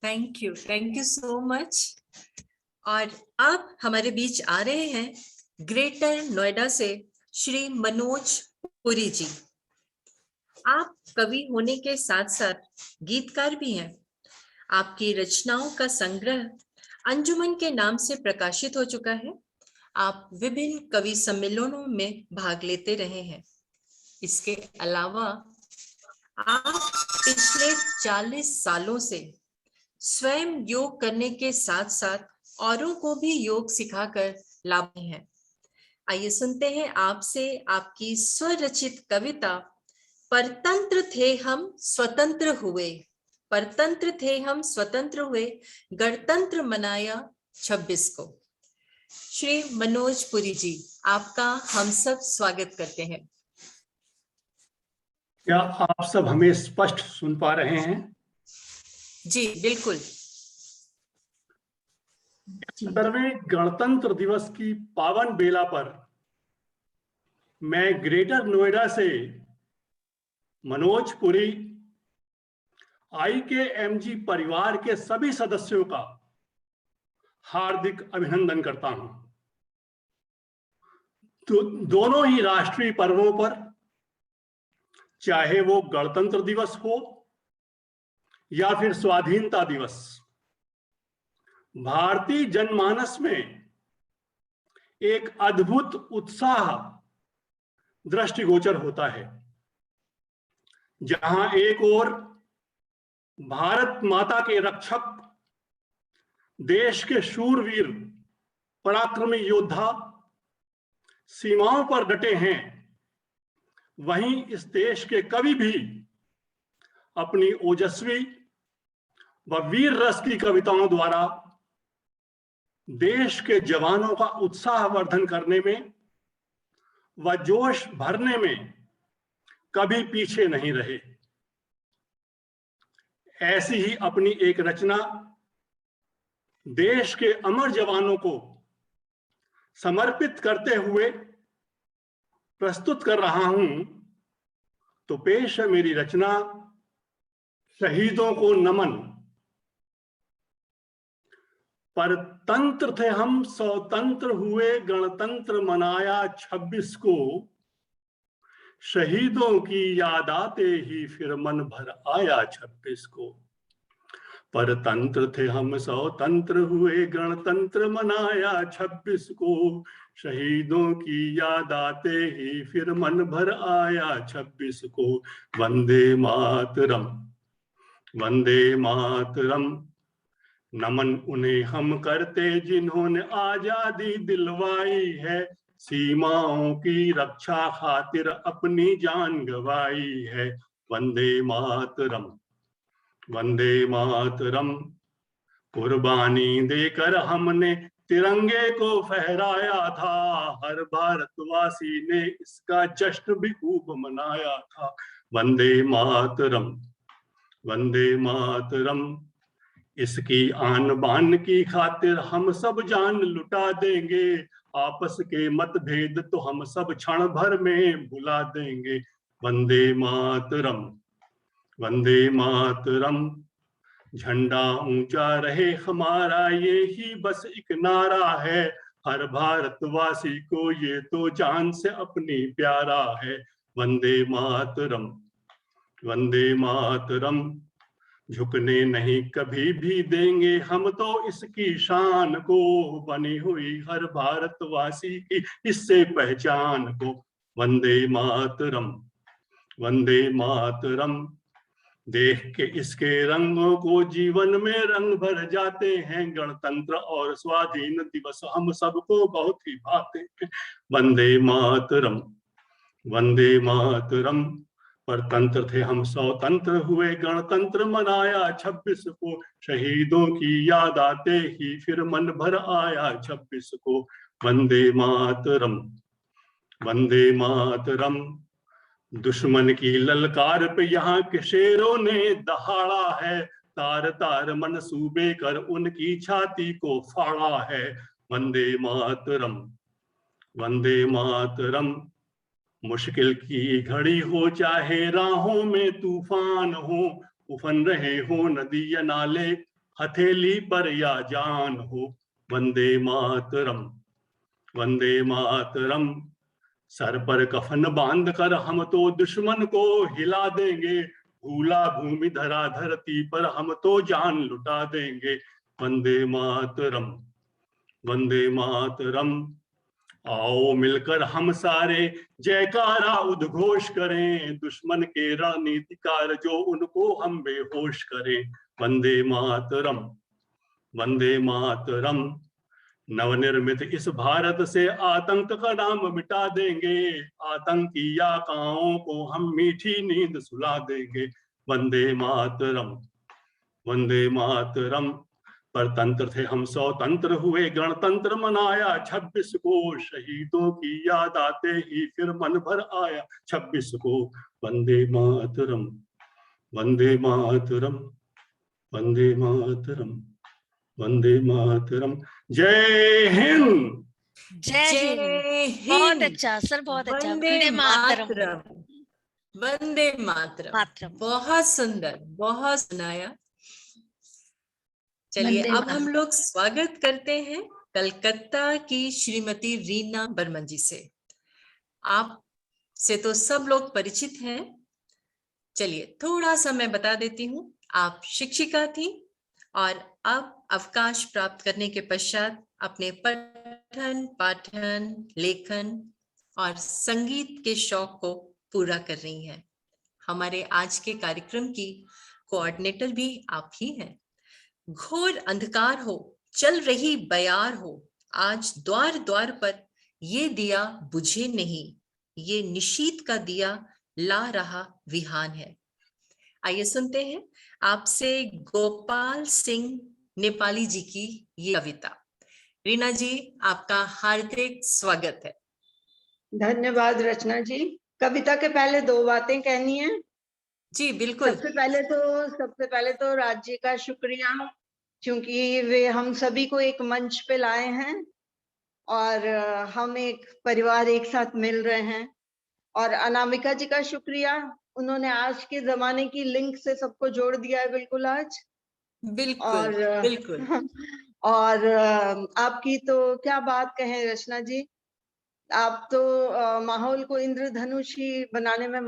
Thank you so much. और अब हमारे बीच आ रहे हैं ग्रेटर नोएडा से श्री मनोज पुरी जी। आप कवि होने के साथ साथ गीतकार भी हैं। आपकी रचनाओं का संग्रह अंजुमन के नाम से प्रकाशित हो चुका है। आप विभिन्न कवि सम्मेलनों में भाग लेते रहे हैं। इसके अलावा आप पिछले 40 सालों से स्वयं योग करने के साथ साथ औरों को भी योग सिखाकर लाभ हैं। आइए सुनते हैं आपसे आपकी स्वरचित कविता परतंत्र थे हम स्वतंत्र हुए। परतंत्र थे हम स्वतंत्र हुए, गणतंत्र मनाया 26 को। श्री मनोज पुरी जी, आपका हम सब स्वागत करते हैं।
क्या आप सब हमें स्पष्ट सुन पा रहे हैं?
जी बिल्कुल।
70वें गणतंत्र दिवस की पावन बेला पर मैं ग्रेटर नोएडा से मनोज पुरी IKMG परिवार के सभी सदस्यों का हार्दिक अभिनंदन करता हूं। तो दोनों ही राष्ट्रीय पर्वों पर, चाहे वो गणतंत्र दिवस हो या फिर स्वाधीनता दिवस, भारतीय जनमानस में एक अद्भुत उत्साह दृष्टिगोचर होता है। जहां एक ओर भारत माता के रक्षक, देश के शूरवीर पराक्रमी योद्धा सीमाओं पर डटे हैं, वहीं इस देश के कवि भी अपनी ओजस्वी व वीर रस की कविताओं द्वारा देश के जवानों का उत्साह वर्धन करने में व जोश भरने में कभी पीछे नहीं रहे। ऐसी ही अपनी एक रचना देश के अमर जवानों को समर्पित करते हुए प्रस्तुत कर रहा हूं, तो पेश है मेरी रचना शहीदों को नमन। परतंत्र थे हम, स्वतंत्र हुए, गणतंत्र मनाया 26 को। शहीदों की याद आते ही फिर मन भर आया 26 को। परतंत्र थे हम, स्वतंत्र हुए, गणतंत्र मनाया 26 को। शहीदों की याद आते ही फिर मन भर आया 26 को। वंदे मातरम, वंदे मातरम। नमन उन्हें हम करते जिन्होंने आजादी दिलवाई है। सीमाओं की रक्षा खातिर अपनी जान गंवाई है। वंदे मातरम, वंदे मातरम। कुर्बानी देकर हमने तिरंगे को फहराया था। हर भारतवासी ने इसका जश्न भी खूब मनाया था। वंदे मातरम, वंदे मातरम। इसकी आन बान की खातिर हम सब जान लुटा देंगे। आपस के मतभेद तो हम सब क्षण भर में भुला देंगे। वंदे मातरम, वंदे मातरम। झंडा ऊंचा रहे हमारा, ये ही बस एक नारा है। हर भारतवासी को ये तो जान से अपनी प्यारा है। वंदे मातरम, वंदे मातरम। झुकने नहीं कभी भी देंगे हम तो इसकी शान को। बनी हुई हर भारतवासी की इससे पहचान को। वंदे मातरम, वंदे मातरम। देख के इसके रंगों को जीवन में रंग भर जाते हैं। गणतंत्र और स्वाधीन दिवस हम सबको बहुत ही भाते हैं। वंदे मातरम, वंदे मातरम। परतंत्र थे हम, स्वतंत्र हुए, गणतंत्र मनाया 26 को। शहीदों की याद आते ही फिर मन भर आया 26 को। वंदे मातरम, वंदे मातरम। दुश्मन की ललकार पे यहाँ के शेरों ने दहाड़ा है। तार तार मनसूबे कर उनकी छाती को फाड़ा है। वंदे मातरम, वंदे मातरम। मुश्किल की घड़ी हो चाहे राहों में तूफान हो। उफन रहे हो नदी या नाले, हथेली पर या जान हो। वंदे मातरम, वंदे मातरम। सर पर कफन बांध कर हम तो दुश्मन को हिला देंगे। भूला भूमि धरा धरती पर हम तो जान लुटा देंगे। वंदे मातरम, वंदे मातरम। आओ मिलकर हम सारे जयकारा उद्घोष करें। दुश्मन के रणनीतिकार जो उनको हम बेहोश करें। वंदे मातरम, वंदे मातरम। नवनिर्मित इस भारत से आतंक का नाम मिटा देंगे। आतंकी याकाओं को हम मीठी नींद सुला देंगे। वंदे मातरम, वंदे मातरम। परतंत्र थे हम, स्वतंत्र हुए, गणतंत्र मनाया 26 को। शहीदों की याद आते ही फिर मन भर आया 26 को। वंदे मातरम, वंदे मातरम, वंदे मातरम, वंदे मातरम। जय हिंद,
जय हिंद। बहुत अच्छा सर, बहुत अच्छा।
वंदे मातरम, वंदे मातरम।
मातरम।
बहुत सुंदर, बहुत सुनाया। चलिए अब हम लोग स्वागत करते हैं कलकत्ता की श्रीमती रीना बर्मन जी से। आप से तो सब लोग परिचित हैं। चलिए थोड़ा सा मैं बता देती हूँ। आप शिक्षिका थी और अब अवकाश प्राप्त करने के पश्चात अपने पठन पाठन लेखन और संगीत के शौक को पूरा कर रही हैं। हमारे आज के कार्यक्रम की कोऑर्डिनेटर भी आप ही हैं। घोर अंधकार हो, चल रही बयार हो, आज द्वार द्वार पर ये दिया बुझे नहीं। ये निशीत का दिया ला रहा विहान है। आइए सुनते हैं आपसे गोपाल सिंह नेपाली जी की ये कविता। रीना जी, आपका हार्दिक स्वागत है।
धन्यवाद रचना जी। कविता के पहले दो बातें कहनी है
जी बिल्कुल।
सबसे पहले तो राज्य का शुक्रिया क्योंकि वे हम सभी को एक मंच पे लाए हैं और हम एक परिवार एक साथ मिल रहे हैं। और अनामिका जी का शुक्रिया, उन्होंने आज के जमाने की लिंक से सबको जोड़ दिया है बिल्कुल आज।
बिल्कुल
और
बिल्कुल।
और आपकी तो क्या बात कहें रचना जी, आप तो माहौल को इंद्रधनुषी बनाने में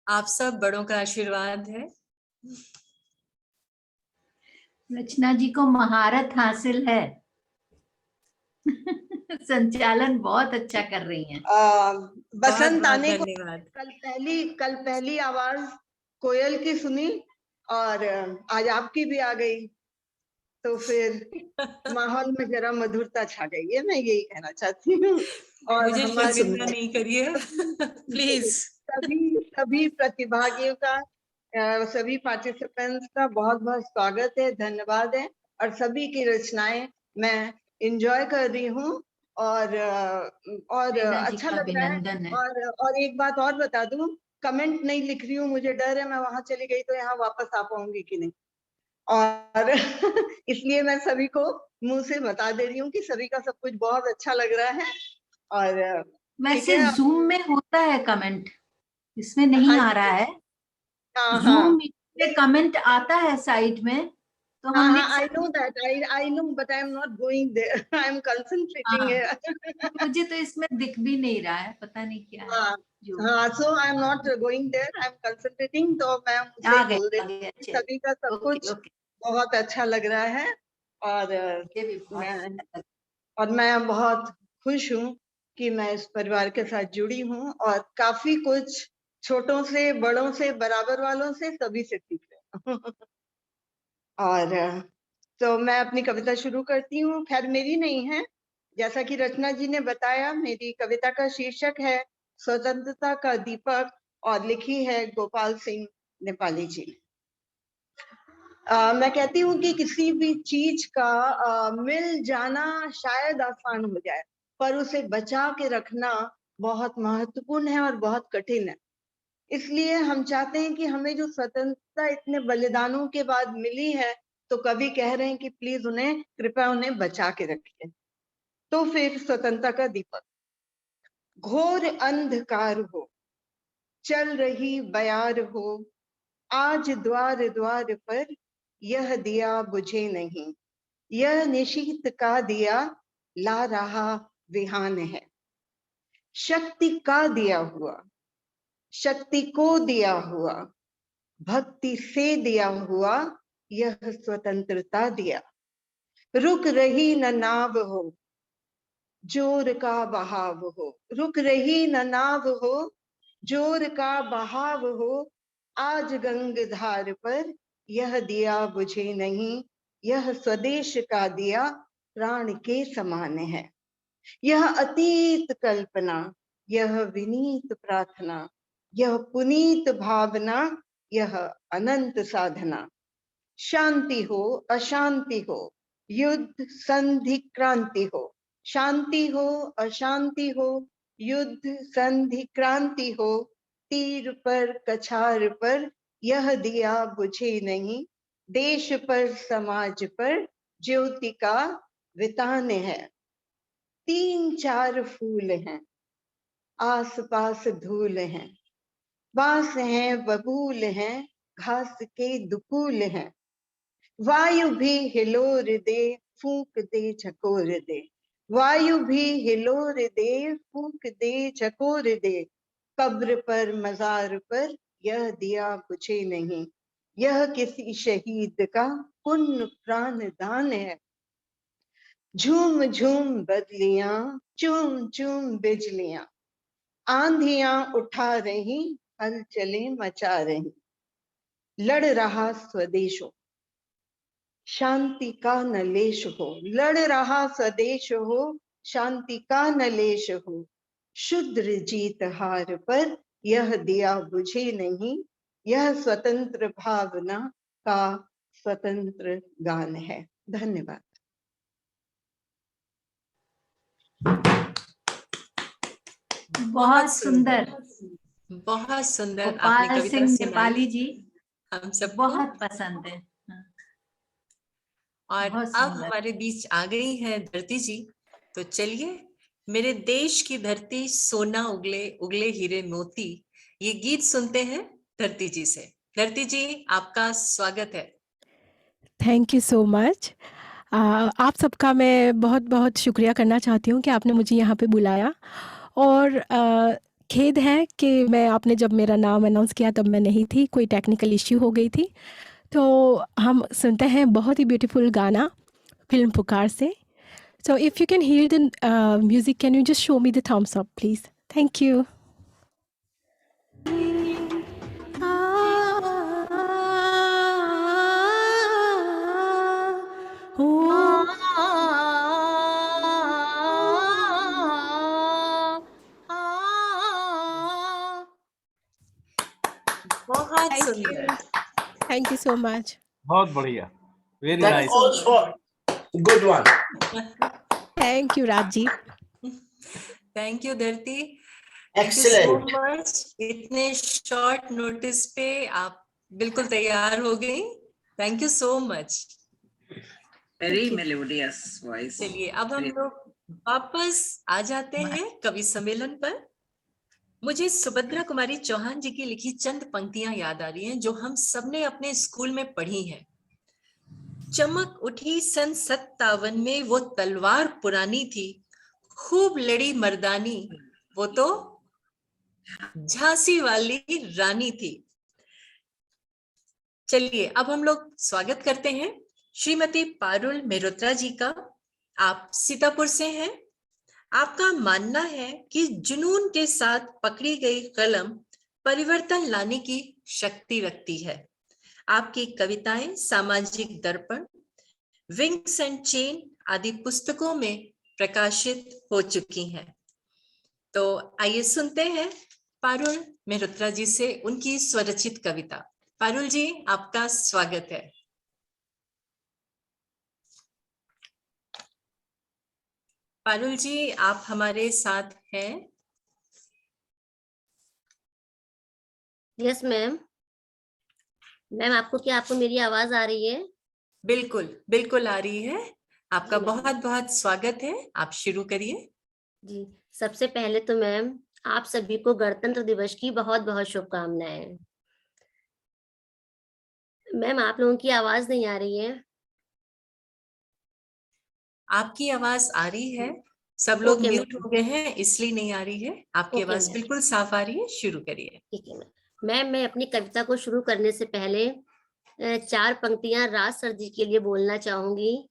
आप सब बड़ों का आशीर्वाद है।
रचना जी को महारत हासिल है। संचालन बहुत अच्छा कर रही हैं।
बसंत आने को
धन्यवाद।
कल पहली आवाज कोयल की सुनी और आज आपकी भी आ गई, तो फिर माहौल में जरा मधुरता छा गई है, मैं यही कहना चाहती हूँ। और
मुझे शर्मिंदा नहीं करिए प्लीज।
सभी प्रतिभागियों का, सभी पार्टिसिपेंट्स का बहुत बहुत स्वागत है, धन्यवाद है। और सभी की रचनाएं मैं एंजॉय कर रही हूँ और अच्छा लग रहा है। और एक बात और बता दूं, कमेंट नहीं लिख रही हूँ, मुझे डर है मैं वहां चली गई तो यहाँ वापस आ पाऊंगी कि नहीं, और इसलिए मैं सभी को मुंह से बता दे रही हूँ कि सभी का सब कुछ बहुत अच्छा लग रहा है। और
वैसे जूम में होता है कमेंट, इसमें नहीं आ रहा है। जूम में कमेंट आता है साइड में, तो हम लिख
I know that, I know, but I am not going there. I am concentrating here.
मुझे तो इसमें दिख भी नहीं रहा है, पता नहीं क्या है।
So I am not going there. I am concentrating. तो मैं मुझे बोल देती हूँ सभी का सब कुछ बहुत अच्छा लग रहा है और मैं बहुत खुश हूँ कि मैं इस परिवार के साथ जुड़ी हूँ और काफी कुछ छोटों से बड़ों से बराबर वालों से सभी से सीख रही हूँ। और तो मैं अपनी कविता शुरू करती हूँ। खैर मेरी नहीं है, जैसा कि रचना जी ने बताया, मेरी कविता का शीर्षक है स्वतंत्रता का दीपक और लिखी है गोपाल सिंह नेपाली जी। मैं कहती हूँ कि किसी भी चीज का मिल जाना शायद आसान हो जाए, पर उसे बचा के रखना बहुत महत्वपूर्ण है और बहुत कठिन है। इसलिए हम चाहते हैं कि हमें जो स्वतंत्रता इतने बलिदानों के बाद मिली है, तो कवि कह रहे हैं कि प्लीज उन्हें, कृपया उन्हें बचा के रखिए। तो फिर स्वतंत्रता का दीपक। घोर अंधकार हो, चल रही बयार हो, आज द्वार द्वार पर यह दिया बुझे नहीं, यह निशीत का दिया ला रहा विहान है। शक्ति का दिया हुआ, शक्ति को दिया हुआ, भक्ति से दिया हुआ, यह स्वतंत्रता दिया। रुक रही न नाव हो, जोर का बहाव हो, रुक रही न नाव हो, जोर का बहाव हो, आज गंगधार पर यह दिया बुझे नहीं, यह स्वदेश का दिया प्राण के समान है। यह अतीत कल्पना, यह विनीत प्रार्थना, यह पुनीत भावना, यह अनंत साधना। शांति हो अशांति हो, युद्ध संधि क्रांति हो, शांति हो अशांति हो, युद्ध संधि क्रांति हो, तीर पर कछार पर यह दिया बुझे नहीं, देश पर समाज पर ज्योति का वितान है। 3-4 फूल हैं, आस पास धूल हैं, बांस हैं बबूल हैं, घास के दुकूल हैं। वायु भी हिलोर दे, फूंक दे झकोर दे, वायु भी हिलोर दे, फूंक दे झकोर दे। कब्र पर मजार पर यह दिया बुझे नहीं, यह किसी शहीद का पुण्य प्राण दान है। झूम झूम बदलियां, चूम चूम बिजलियां, आंधियां उठा रही, हलचलें मचा रही। लड़ रहा स्वदेश हो, शांति का नलेश हो, लड़ रहा स्वदेश हो, शांति का नलेश हो। शुद्र जीत हार पर यह दिया बुझे नहीं, यह स्वतंत्र भावना का स्वतंत्र गान है। धन्यवाद।
बहुत सुंदर,
बहुत सुंदर।
गोपाल सिंह नेपाली जी
हम सब
बहुत पसंद है।
और
बहुत
अब
सुंदर।
हमारे बीच आ गई है धरती जी। तो चलिए, मेरे देश की धरती सोना उगले उगले हीरे मोती, ये गीत सुनते हैं धरती जी से। धरती जी, आपका स्वागत है।
Thank you so much. आप सबका मैं बहुत बहुत शुक्रिया करना चाहती हूँ कि आपने मुझे यहाँ पे बुलाया। और खेद है कि मैं आपने जब मेरा नाम अनाउंस किया तब मैं नहीं थी, कोई टेक्निकल इश्यू हो गई थी। तो हम सुनते हैं बहुत ही ब्यूटीफुल गाना फिल्म पुकार से। So if you can hear the music, can you just show me the thumbs up please? Thank you.
बहुत सुंदर।
Thank you so much.
बहुत बढ़िया, very
That
nice.
calls for good one.
Thank you राजी।
थैंक यू धरती।
Excellent.
so much. इतने शॉर्ट नोटिस पे आप बिल्कुल तैयार हो गई। Thank you so much.
Very melodious voice.
चलिए, अब हम लोग वापस आ जाते हैं कवि सम्मेलन पर। मुझे सुभद्रा कुमारी चौहान जी की लिखी चंद पंक्तियां याद आ रही हैं जो हम सबने अपने स्कूल में पढ़ी हैं। चमक उठी सन 57 में वो तलवार पुरानी थी, खूब लड़ी मर्दानी, वो तो झांसी वाली रानी थी। चलिए, अब हम लोग स्वागत करते हैं श्रीमती पारुल मेहरोत्रा जी का। आप सीतापुर से हैं। आपका मानना है कि जुनून के साथ पकड़ी गई कलम परिवर्तन लाने की शक्ति रखती है। आपकी कविताएं सामाजिक दर्पण, विंग्स एंड चेन आदि पुस्तकों में प्रकाशित हो चुकी हैं। तो आइए सुनते हैं पारुल मेहरोत्रा जी से उनकी स्वरचित कविता। पारुल जी, आपका स्वागत है। पारुल जी, आप हमारे साथ हैं?
Yes ma'am. मैम, आपको मेरी आवाज आ रही है?
बिल्कुल बिल्कुल आ रही है। आपका बहुत बहुत स्वागत है। आप शुरू करिए।
जी, सबसे पहले तो मैम आप सभी को गणतंत्र दिवस की बहुत बहुत शुभकामनाएं। मैम, आप लोगों की आवाज नहीं आ रही है।
आपकी आवाज आ रही है, सब लोग
ओके
म्यूट
मैम।
हो गए हैं इसलिए नहीं आ रही है। आपकी
ओके
आवाज
मैम।
बिल्कुल साफ आ रही है। शुरू करिए।
ठीक है मैम। मैम, मैं अपनी कविता को शुरू करने से पहले 4 पंक्तियां राज सर जी के लिए बोलना चाहूंगी,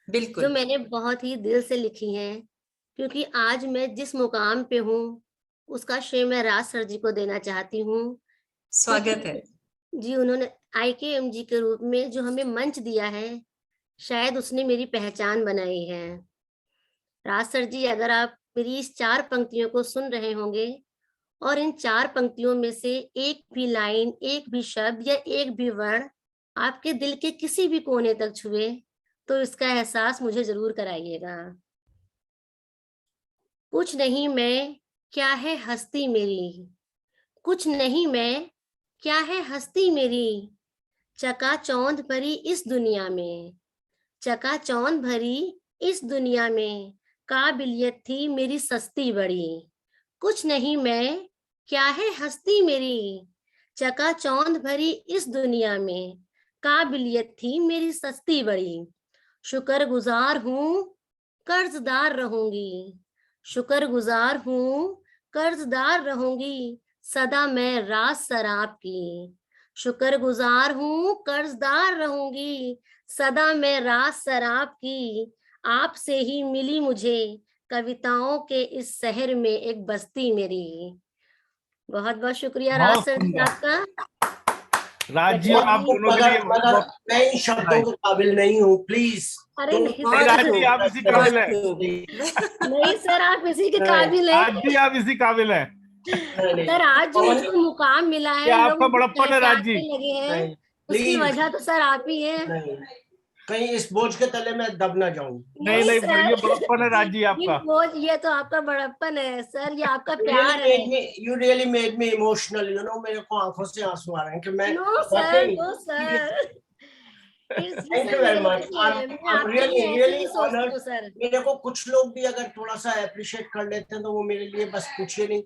बिल्कुल।
जो मैंने बहुत ही दिल से लिखी हैं, क्योंकि आज मैं जिस मुकाम पे हूँ उसका श्रेय मैं राज सर जी को देना चाहती हूँ।
स्वागत है
जी। उन्होंने IKMG के रूप में जो हमें मंच दिया है, शायद उसने मेरी पहचान बनाई है। राज सर जी, अगर आप मेरी इस 4 पंक्तियों को सुन रहे होंगे और इन 4 पंक्तियों में से एक भी लाइन, एक भी शब्द या एक भी वर्ण आपके दिल के किसी भी कोने तक छुए, तो इसका एहसास मुझे जरूर कराइएगा। कुछ नहीं मैं, क्या है हस्ती मेरी, कुछ नहीं मैं, क्या है हस्ती मेरी, चकाचौंध भरी इस दुनिया में, चकाचौंध भरी इस दुनिया में, काबिलियत थी मेरी सस्ती बड़ी। कुछ नहीं मैं, क्या है हस्ती मेरी, चकाचौंध भरी इस दुनिया में, काबिलियत थी मेरी सस्ती बड़ी। शुक्रगुजार हूँ, कर्जदार रहूंगी, शुक्रगुजार हूँ, कर्जदार रहूंगी, सदा मैं राज शराब की। शुक्रगुजार हूँ, कर्जदार रहूंगी, सदा मैं राज शराब की। आपसे ही मिली मुझे कविताओं के इस शहर में एक बस्ती मेरी। बहुत बहुत शुक्रिया राज
बहुत
सर जी
सुंदर।
आपका।
राज जी, आप दोनों के लिए
मगर मैं इन शब्दों के काबिल नहीं हूँ, प्लीज।
अरे नहीं
नहीं, राज जी आप इसी काबिल है।
नहीं सर, आप इसी के काबिल हैं।
राज जी आप इसी काबिल है।
सर, आज जो मुझको मुकाम मिला है,
ये
लोग
आपका
मुझे
बड़प्पन है राज जी।
पहचानने लगे हैं, उसकी
प्लीज
वजह तो सर आप ही हैं।
नहीं, कहीं इस बोझ के तले में दब ना जाऊं।
नहीं नहीं,
सर,
ये बड़प्पन है राज जी आपका।
ये तो आपका बड़प्पन है सर, ये आपका प्यार है।
You really made me emotional, you know, मेरे को आंखों से आंसू आ रहे हैं कि मैं
no sir, no sir.
Thank you very much. I'm really honored. मेरे को कुछ लोग भी अगर थोड़ा सा अप्रिशिएट कर लेते हैं तो वो मेरे लिए बस पूछिए नहीं,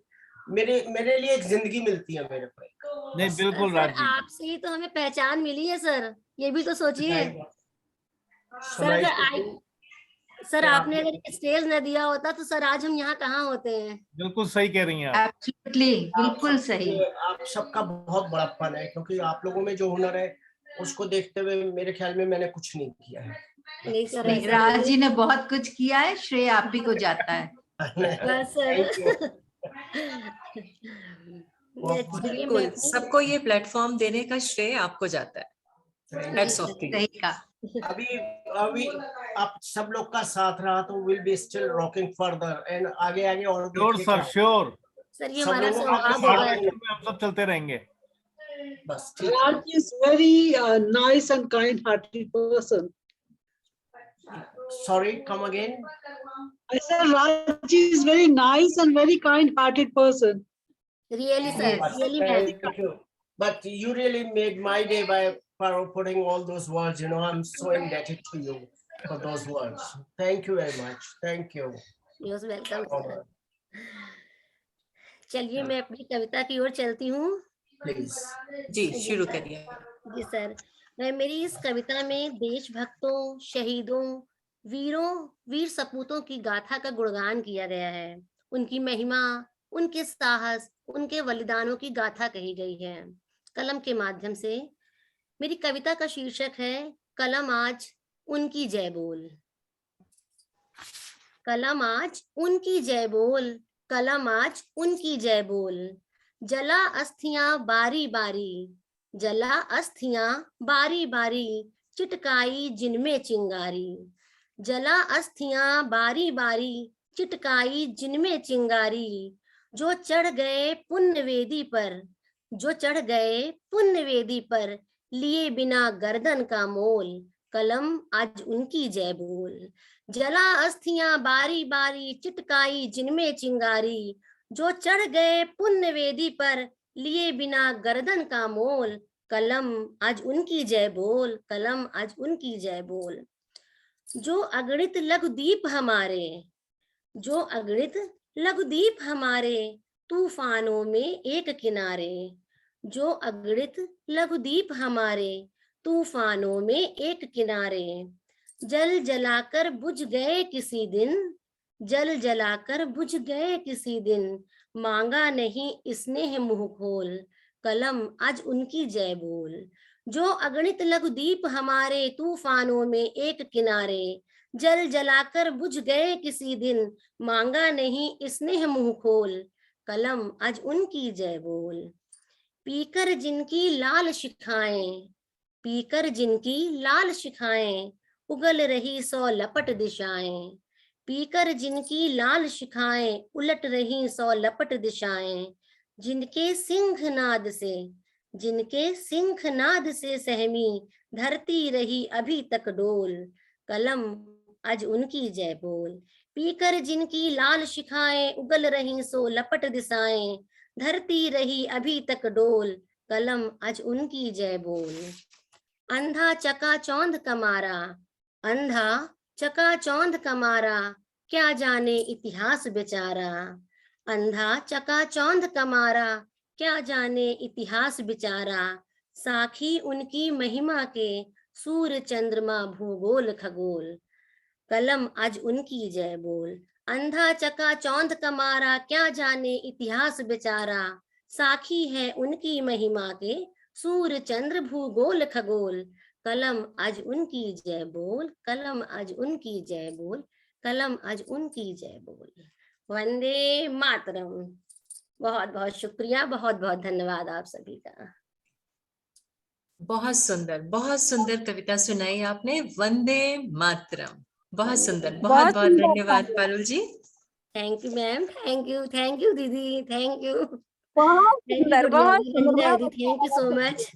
मेरे लिए एक जिंदगी मिलती है मेरे को।
नहीं बिल्कुल राज जी,
आपसे ही तो हमें पहचान मिली है सर, ये भी तो सोचिए सर। सर आपने अगर स्टेज न दिया होता तो सर आज हम यहाँ कहाँ होते हैं।
बिल्कुल सही कह रही हैं आप।
एब्सोल्युटली, बिल्कुल सही।
आप सबका बहुत बड़ा फन है, क्योंकि आप लोगों में जो हुनर है उसको देखते हुए मेरे ख्याल में मैंने कुछ नहीं किया है।
नहीं सर,
नहीं, राज जी ने बहुत कुछ किया है, श्रेय आप ही को जाता है।
बस सर।
बिल्कुल, सबको ये प्लेटफॉर्म देने का श्रेय आपको जाता है। Hats off to you.
सही कहा।
अभी आप सब लोग का साथ रहा तो will be still rocking further and आगे और
श्योर सर, श्योर
सर, ये हमारा सौभाग्य है।
हम सब चलते रहेंगे।
बस
Raj is very nice and kind-hearted person.
Sorry, come again.
I said Raj is very nice and very kind-hearted person.
Really, sir. Really,
Thank you. But you really made my day by putting all those words. You know, I'm so indebted to you for those words. Thank you very much. Thank you.
You're welcome, sir. चलिए मैं अपनी कविता की ओर चलती हूँ।
Please.
जी शुरू करिए।
जी सर, मेरी इस कविता में देशभक्तों, शहीदों, वीर सपूतों की गाथा का गुणगान किया गया है। उनकी महिमा, उनके साहस, उनके बलिदानों की गाथा कही गई है कलम के माध्यम से। मेरी कविता का शीर्षक है कलम आज उनकी जय बोल। कलम आज उनकी जय बोल, कलम आज उनकी जय बोल। जला अस्थियां बारी बारी, जला अस्थियां बारी बारी, चिटकाई जिनमें चिंगारी। जला अस्थियां बारी बारी, चिटकाई जिनमें चिंगारी। जो चढ़ गए पुण्य वेदी पर, जो चढ़ गए पुण्य वेदी पर, लिए बिना गर्दन का मोल। कलम आज उनकी जय बोल। जला अस्थियां बारी बारी, चिटकाई जिनमें चिंगारी। जो चढ़ गए पुण्य वेदी पर, लिए बिना गर्दन का मोल। कलम आज उनकी जय बोल, कलम आज उनकी जय बोल। जो अगणित लघुदीप हमारे, जो अगणित लघुदीप हमारे, तूफानों में एक किनारे। जो अगणित लघुदीप हमारे, तूफानों में एक किनारे। जल जलाकर बुझ गए किसी दिन, जल जलाकर बुझ गए किसी दिन। मांगा नहीं स्नेह मुंह खोल, कलम आज उनकी जय बोल। जो अगणित लघुदीप हमारे, तूफानों में एक किनारे। जल जलाकर बुझ गए किसी दिन, मांगा नहीं स्नेह मुंह खोल। कलम आज उनकी जय बोल। पीकर जिनकी लाल शिखाएं, पीकर जिनकी लाल शिखाएं, उगल रही 100 लपट दिशाएं। पीकर जिनकी लाल शिखाएं, उलट रही 100 लपट दिशाएं। जिनके सिंहनाद से, जिनके सिंहनाद से सहमी, धरती रही अभी तक डोल। कलम आज उनकी जय बोल। पीकर जिनकी लाल शिखाएं, उगल रही 100 लपट दिशाएं। धरती रही अभी तक डोल, कलम आज उनकी जय बोल। अंधा चकाचौंध कमारा, अंधा चकाचौंध कमारा, क्या जाने इतिहास बेचारा। अंधा चकाचौंध कमारा, क्या जाने इतिहास बेचारा। साखी उनकी महिमा के, सूर्य चंद्रमा भूगोल खगोल। कलम आज उनकी जय बोल। अंधा चकाचौंध कमारा, क्या जाने इतिहास बेचारा। साखी है उनकी महिमा के, सूर्य चंद्र भूगोल खगोल। कलम आज उनकी जय बोल, कलम आज उनकी जय बोल, कलम आज उनकी जय बोल। वंदे मातरम। बहुत बहुत शुक्रिया, बहुत बहुत धन्यवाद आप सभी का।
बहुत सुंदर कविता सुनाई आपने। वंदे मातरम, बहुत सुंदर। बहुत बहुत धन्यवाद Parul ji.
Thank you ma'am, thank you दीदी, थैंक यू।
बहुत सुंदर, बहुत
थैंक यू सो मच।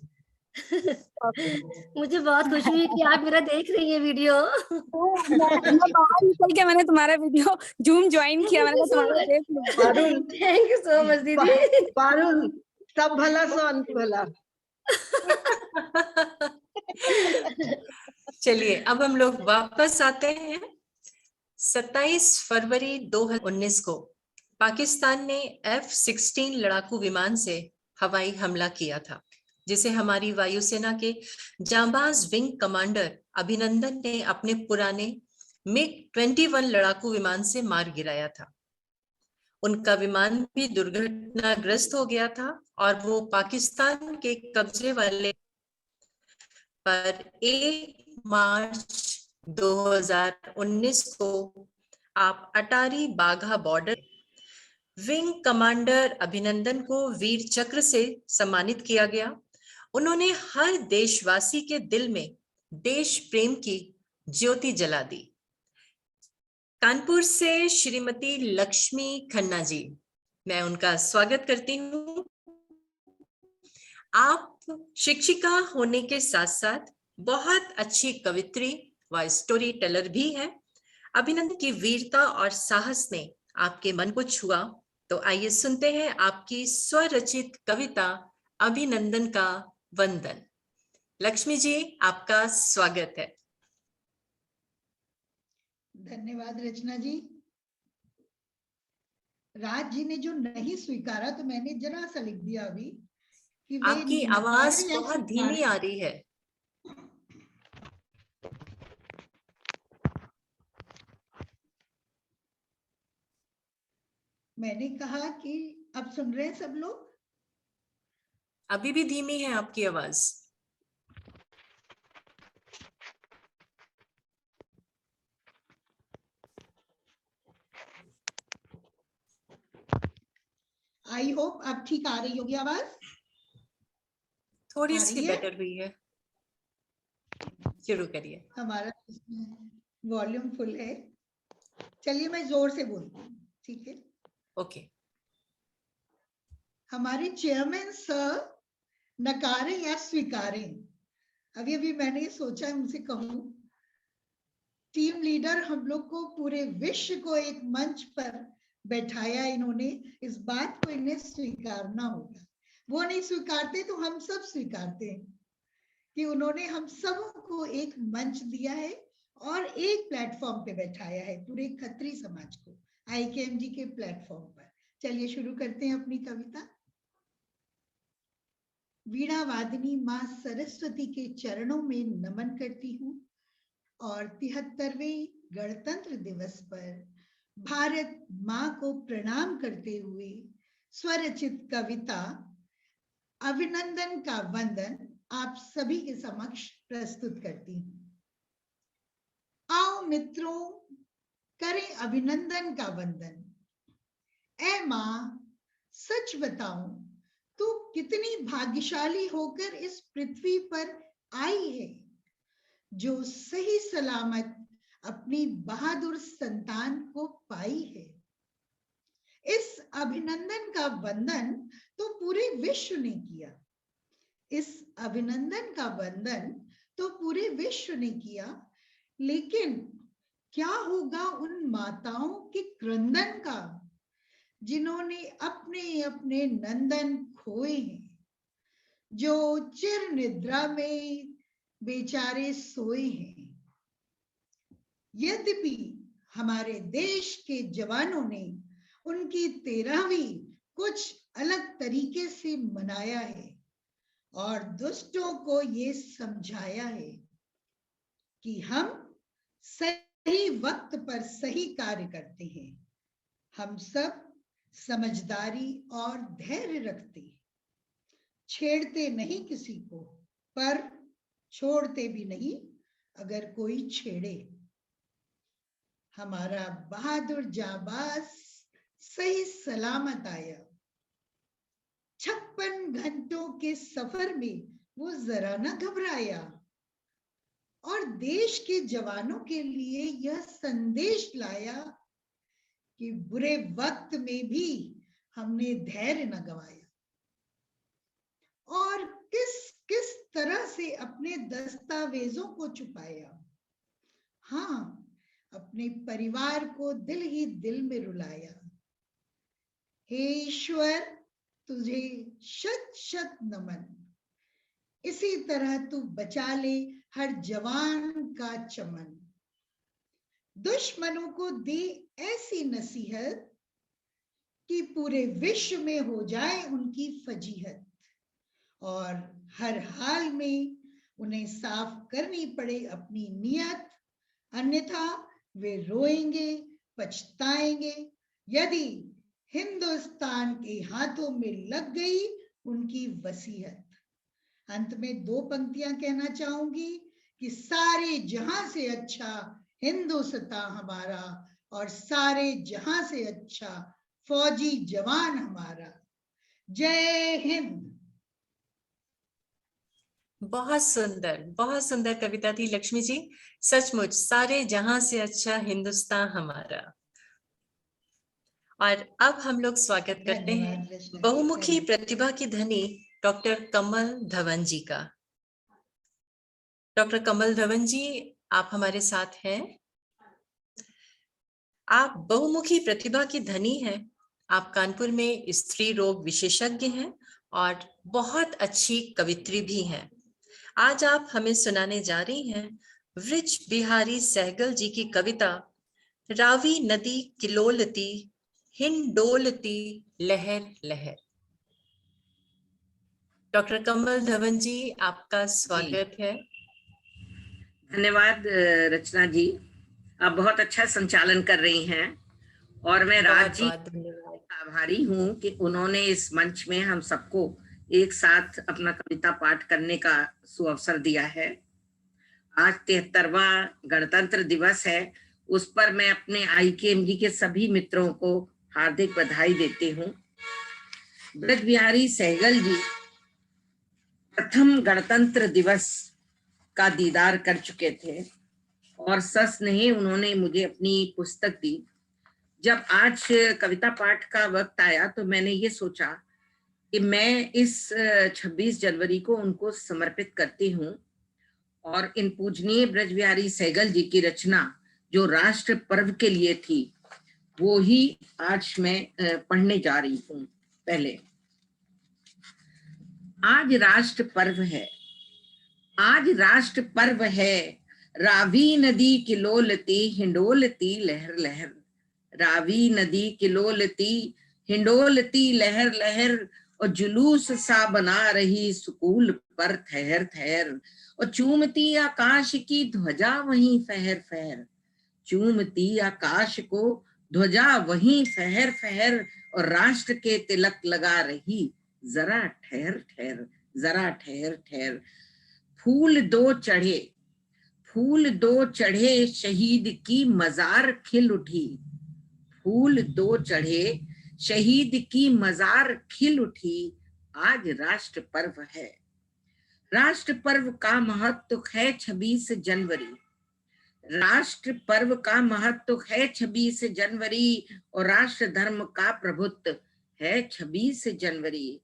मुझे बहुत खुशी हुई कि आप मेरा देख रही हैं वीडियो।
मैं बाहर निकल के मैंने तुम्हारा वीडियो जूम ज्वाइन किया, मैंने तुम्हारा देख लिया।
थैंक यू सो मच दीदी।
पारुल, सब भला सो अंत भला।
चलिए अब हम लोग वापस आते हैं। 27 फरवरी 2019 को पाकिस्तान ने F-16 लड़ाकू विमान से हवाई हमला किया था, जिसे हमारी वायुसेना के जांबाज विंग कमांडर अभिनंदन ने अपने पुराने MiG-21 लड़ाकू विमान से मार गिराया था। उनका विमान भी दुर्घटनाग्रस्त हो गया था और वो पाकिस्तान के कब्जे वाले पर 1 मार्च 2019 को आप अटारी बाघा बॉर्डर विंग कमांडर अभिनंदन को वीर चक्र से सम्मानित किया गया। उन्होंने हर देशवासी के दिल में देश प्रेम की ज्योति जला दी। कानपुर से श्रीमती लक्ष्मी खन्ना जी, मैं उनका स्वागत करती हूँ। आप शिक्षिका होने के साथ साथ बहुत अच्छी कवित्री व स्टोरी टेलर भी हैं। अभिनंदन की वीरता और साहस ने आपके मन को छुआ, तो आइए सुनते हैं आपकी स्वरचित कविता अभिनंदन का वंदन। लक्ष्मी जी, आपका स्वागत है।
धन्यवाद रचना जी। राज जी ने जो नहीं स्वीकारा तो मैंने जरा सा लिख दिया अभी कि वे
आपकी आवाज
नकार या
बहुत
स्वीकार।
धीमी आ रही है।
मैंने कहा कि अब सुन रहे हैं सब लोग?
अभी भी धीमी है आपकी आवाज।
आई होप अब ठीक आ रही होगी आवाज।
थोड़ी
आ
सी
रही है?
बेटर हुई है। शुरू करिए।
हमारा वॉल्यूम फुल है। चलिए मैं जोर से बोलती हूँ, ठीक है?
ओके।
हमारे चेयरमैन सर नकारें या स्वीकारें, अभी अभी मैंने सोचा उनसे कहूं, टीम लीडर हम लोग को पूरे विश्व को एक मंच पर बैठाया इन्होंने, इस बात को इन्हें स्वीकारना होगा। वो नहीं स्वीकारते तो हम सब स्वीकारते हैं कि उन्होंने हम सबों को एक मंच दिया है और एक प्लेटफॉर्म पे बैठाया है, पूरे खत्री समाज को IKMG के प्लेटफॉर्म पर। चलिए शुरू करते हैं अपनी कविता। वीणा वादिनी माँ सरस्वती के चरणों में नमन करती हूँ और 73वें गणतंत्र दिवस पर भारत माँ को प्रणाम करते हुए स्वरचित कविता अभिनंदन का वंदन आप सभी के समक्ष प्रस्तुत करती हूँ। आओ मित्रों, करें अभिनंदन का वंदन। ऐ माँ, सच बताऊं तू कितनी भाग्यशाली होकर इस पृथ्वी पर आई है, जो सही सलामत अपनी बहादुर संतान को पाई है। इस अभिनंदन का वंदन तो पूरे विश्व ने किया, इस अभिनंदन का वंदन तो पूरे विश्व ने किया, लेकिन क्या होगा उन माताओं के क्रंदन का जिन्होंने अपने अपने नंदन खोए हैं, जो चिर निद्रा में बेचारे सोए हैं। यद्यपि हमारे देश के जवानों ने उनकी 13वीं कुछ अलग तरीके से मनाया है और दुष्टों को ये समझाया है कि हम सही वक्त पर सही कार्य करते हैं। हम सब समझदारी और धैर्य रखते हैं, छेड़ते नहीं किसी को, पर छोड़ते भी नहीं अगर कोई छेड़े। हमारा बहादुर जाबाज सही सलामत आया। 56 घंटों के सफर में वो जरा न घबराया और देश के जवानों के लिए यह संदेश लाया कि बुरे वक्त में भी हमने धैर्य न गवाया। और किस किस तरह से अपने दस्तावेजों को छुपाया। हाँ, अपने परिवार को दिल ही दिल में रुलाया। हे ईश्वर, तुझे शत शत नमन। इसी तरह तू बचा ले हर जवान का चमन। दुश्मनों को दे ऐसी नसीहत कि पूरे विश्व में हो जाए उनकी फजीहत, और हर हाल में उन्हें साफ करनी पड़े अपनी नियत, अन्यथा वे रोएंगे पछताएंगे यदि हिंदुस्तान के हाथों में लग गई उनकी वसीयत। अंत में 2 पंक्तियां कहना चाहूंगी कि सारे जहां से अच्छा हिंदुस्तान हमारा और सारे जहां से अच्छा फौजी जवान हमारा। जय हिंद।
बहुत सुंदर कविता थी लक्ष्मी जी। सचमुच सारे जहां से अच्छा हिंदुस्तान हमारा। और अब हम लोग स्वागत करते हैं बहुमुखी प्रतिभा की धनी डॉक्टर कमल धवन जी का। डॉक्टर कमल धवन जी, आप हमारे साथ हैं। आप बहुमुखी प्रतिभा की धनी हैं। आप कानपुर में स्त्री रोग विशेषज्ञ हैं और बहुत अच्छी कवित्री भी हैं। आज आप हमें सुनाने जा रही हैं वृज बिहारी सहगल जी की कविता रावी नदी किलोलती हिंडोलती लहर लहर। डॉक्टर कमल धवन जी, आपका स्वागत है।
धन्यवाद रचना जी, आप बहुत अच्छा संचालन कर रही हैं और मैं राज जी आभारी हूँ कि उन्होंने इस मंच में हम सबको एक साथ अपना कविता पाठ करने का सुअवसर दिया है। आज 73वां गणतंत्र दिवस है, उस पर मैं अपने आईकेएमजी के सभी मित्रों को हार्दिक बधाई देती हूँ। ब्रज बिहारी सहगल जी प्रथम गणतंत्र दिवस का दीदार कर चुके थे और सस्नेह उन्होंने मुझे अपनी पुस्तक दी। जब आज कविता पाठ का वक्त आया तो मैंने ये सोचा कि मैं इस 26 जनवरी को उनको समर्पित करती हूँ और इन पूजनीय ब्रज बिहारी सहगल जी की रचना जो राष्ट्र पर्व के लिए थी वो ही आज मैं पढ़ने जा रही हूँ। पहले, आज राष्ट्र पर्व है, आज राष्ट्र पर्व है, रावी नदी किलोलती हिंडोलती लहर लहर। रावी नदी किलोलती हिंडोलती लहर लहर और जुलूस सा बना रही सुकूल पर ठहर ठहर। और चूमती आकाश की ध्वजा वहीं फहर फहर। चूमती आकाश को ध्वजा वहीं फहर फहर और राष्ट्र के तिलक लगा रही जरा ठहर ठहर, जरा ठहर ठहर। फूल दो चढ़े, फूल दो चढ़े शहीद की मजार खिल उठी। फूल दो चढ़े शहीद की मजार खिल उठी। आज राष्ट्र पर्व है। राष्ट्र पर्व का महत्व है 26 जनवरी। राष्ट्र पर्व का महत्व है 26 जनवरी और राष्ट्र धर्म का प्रभुत्व है 26 जनवरी।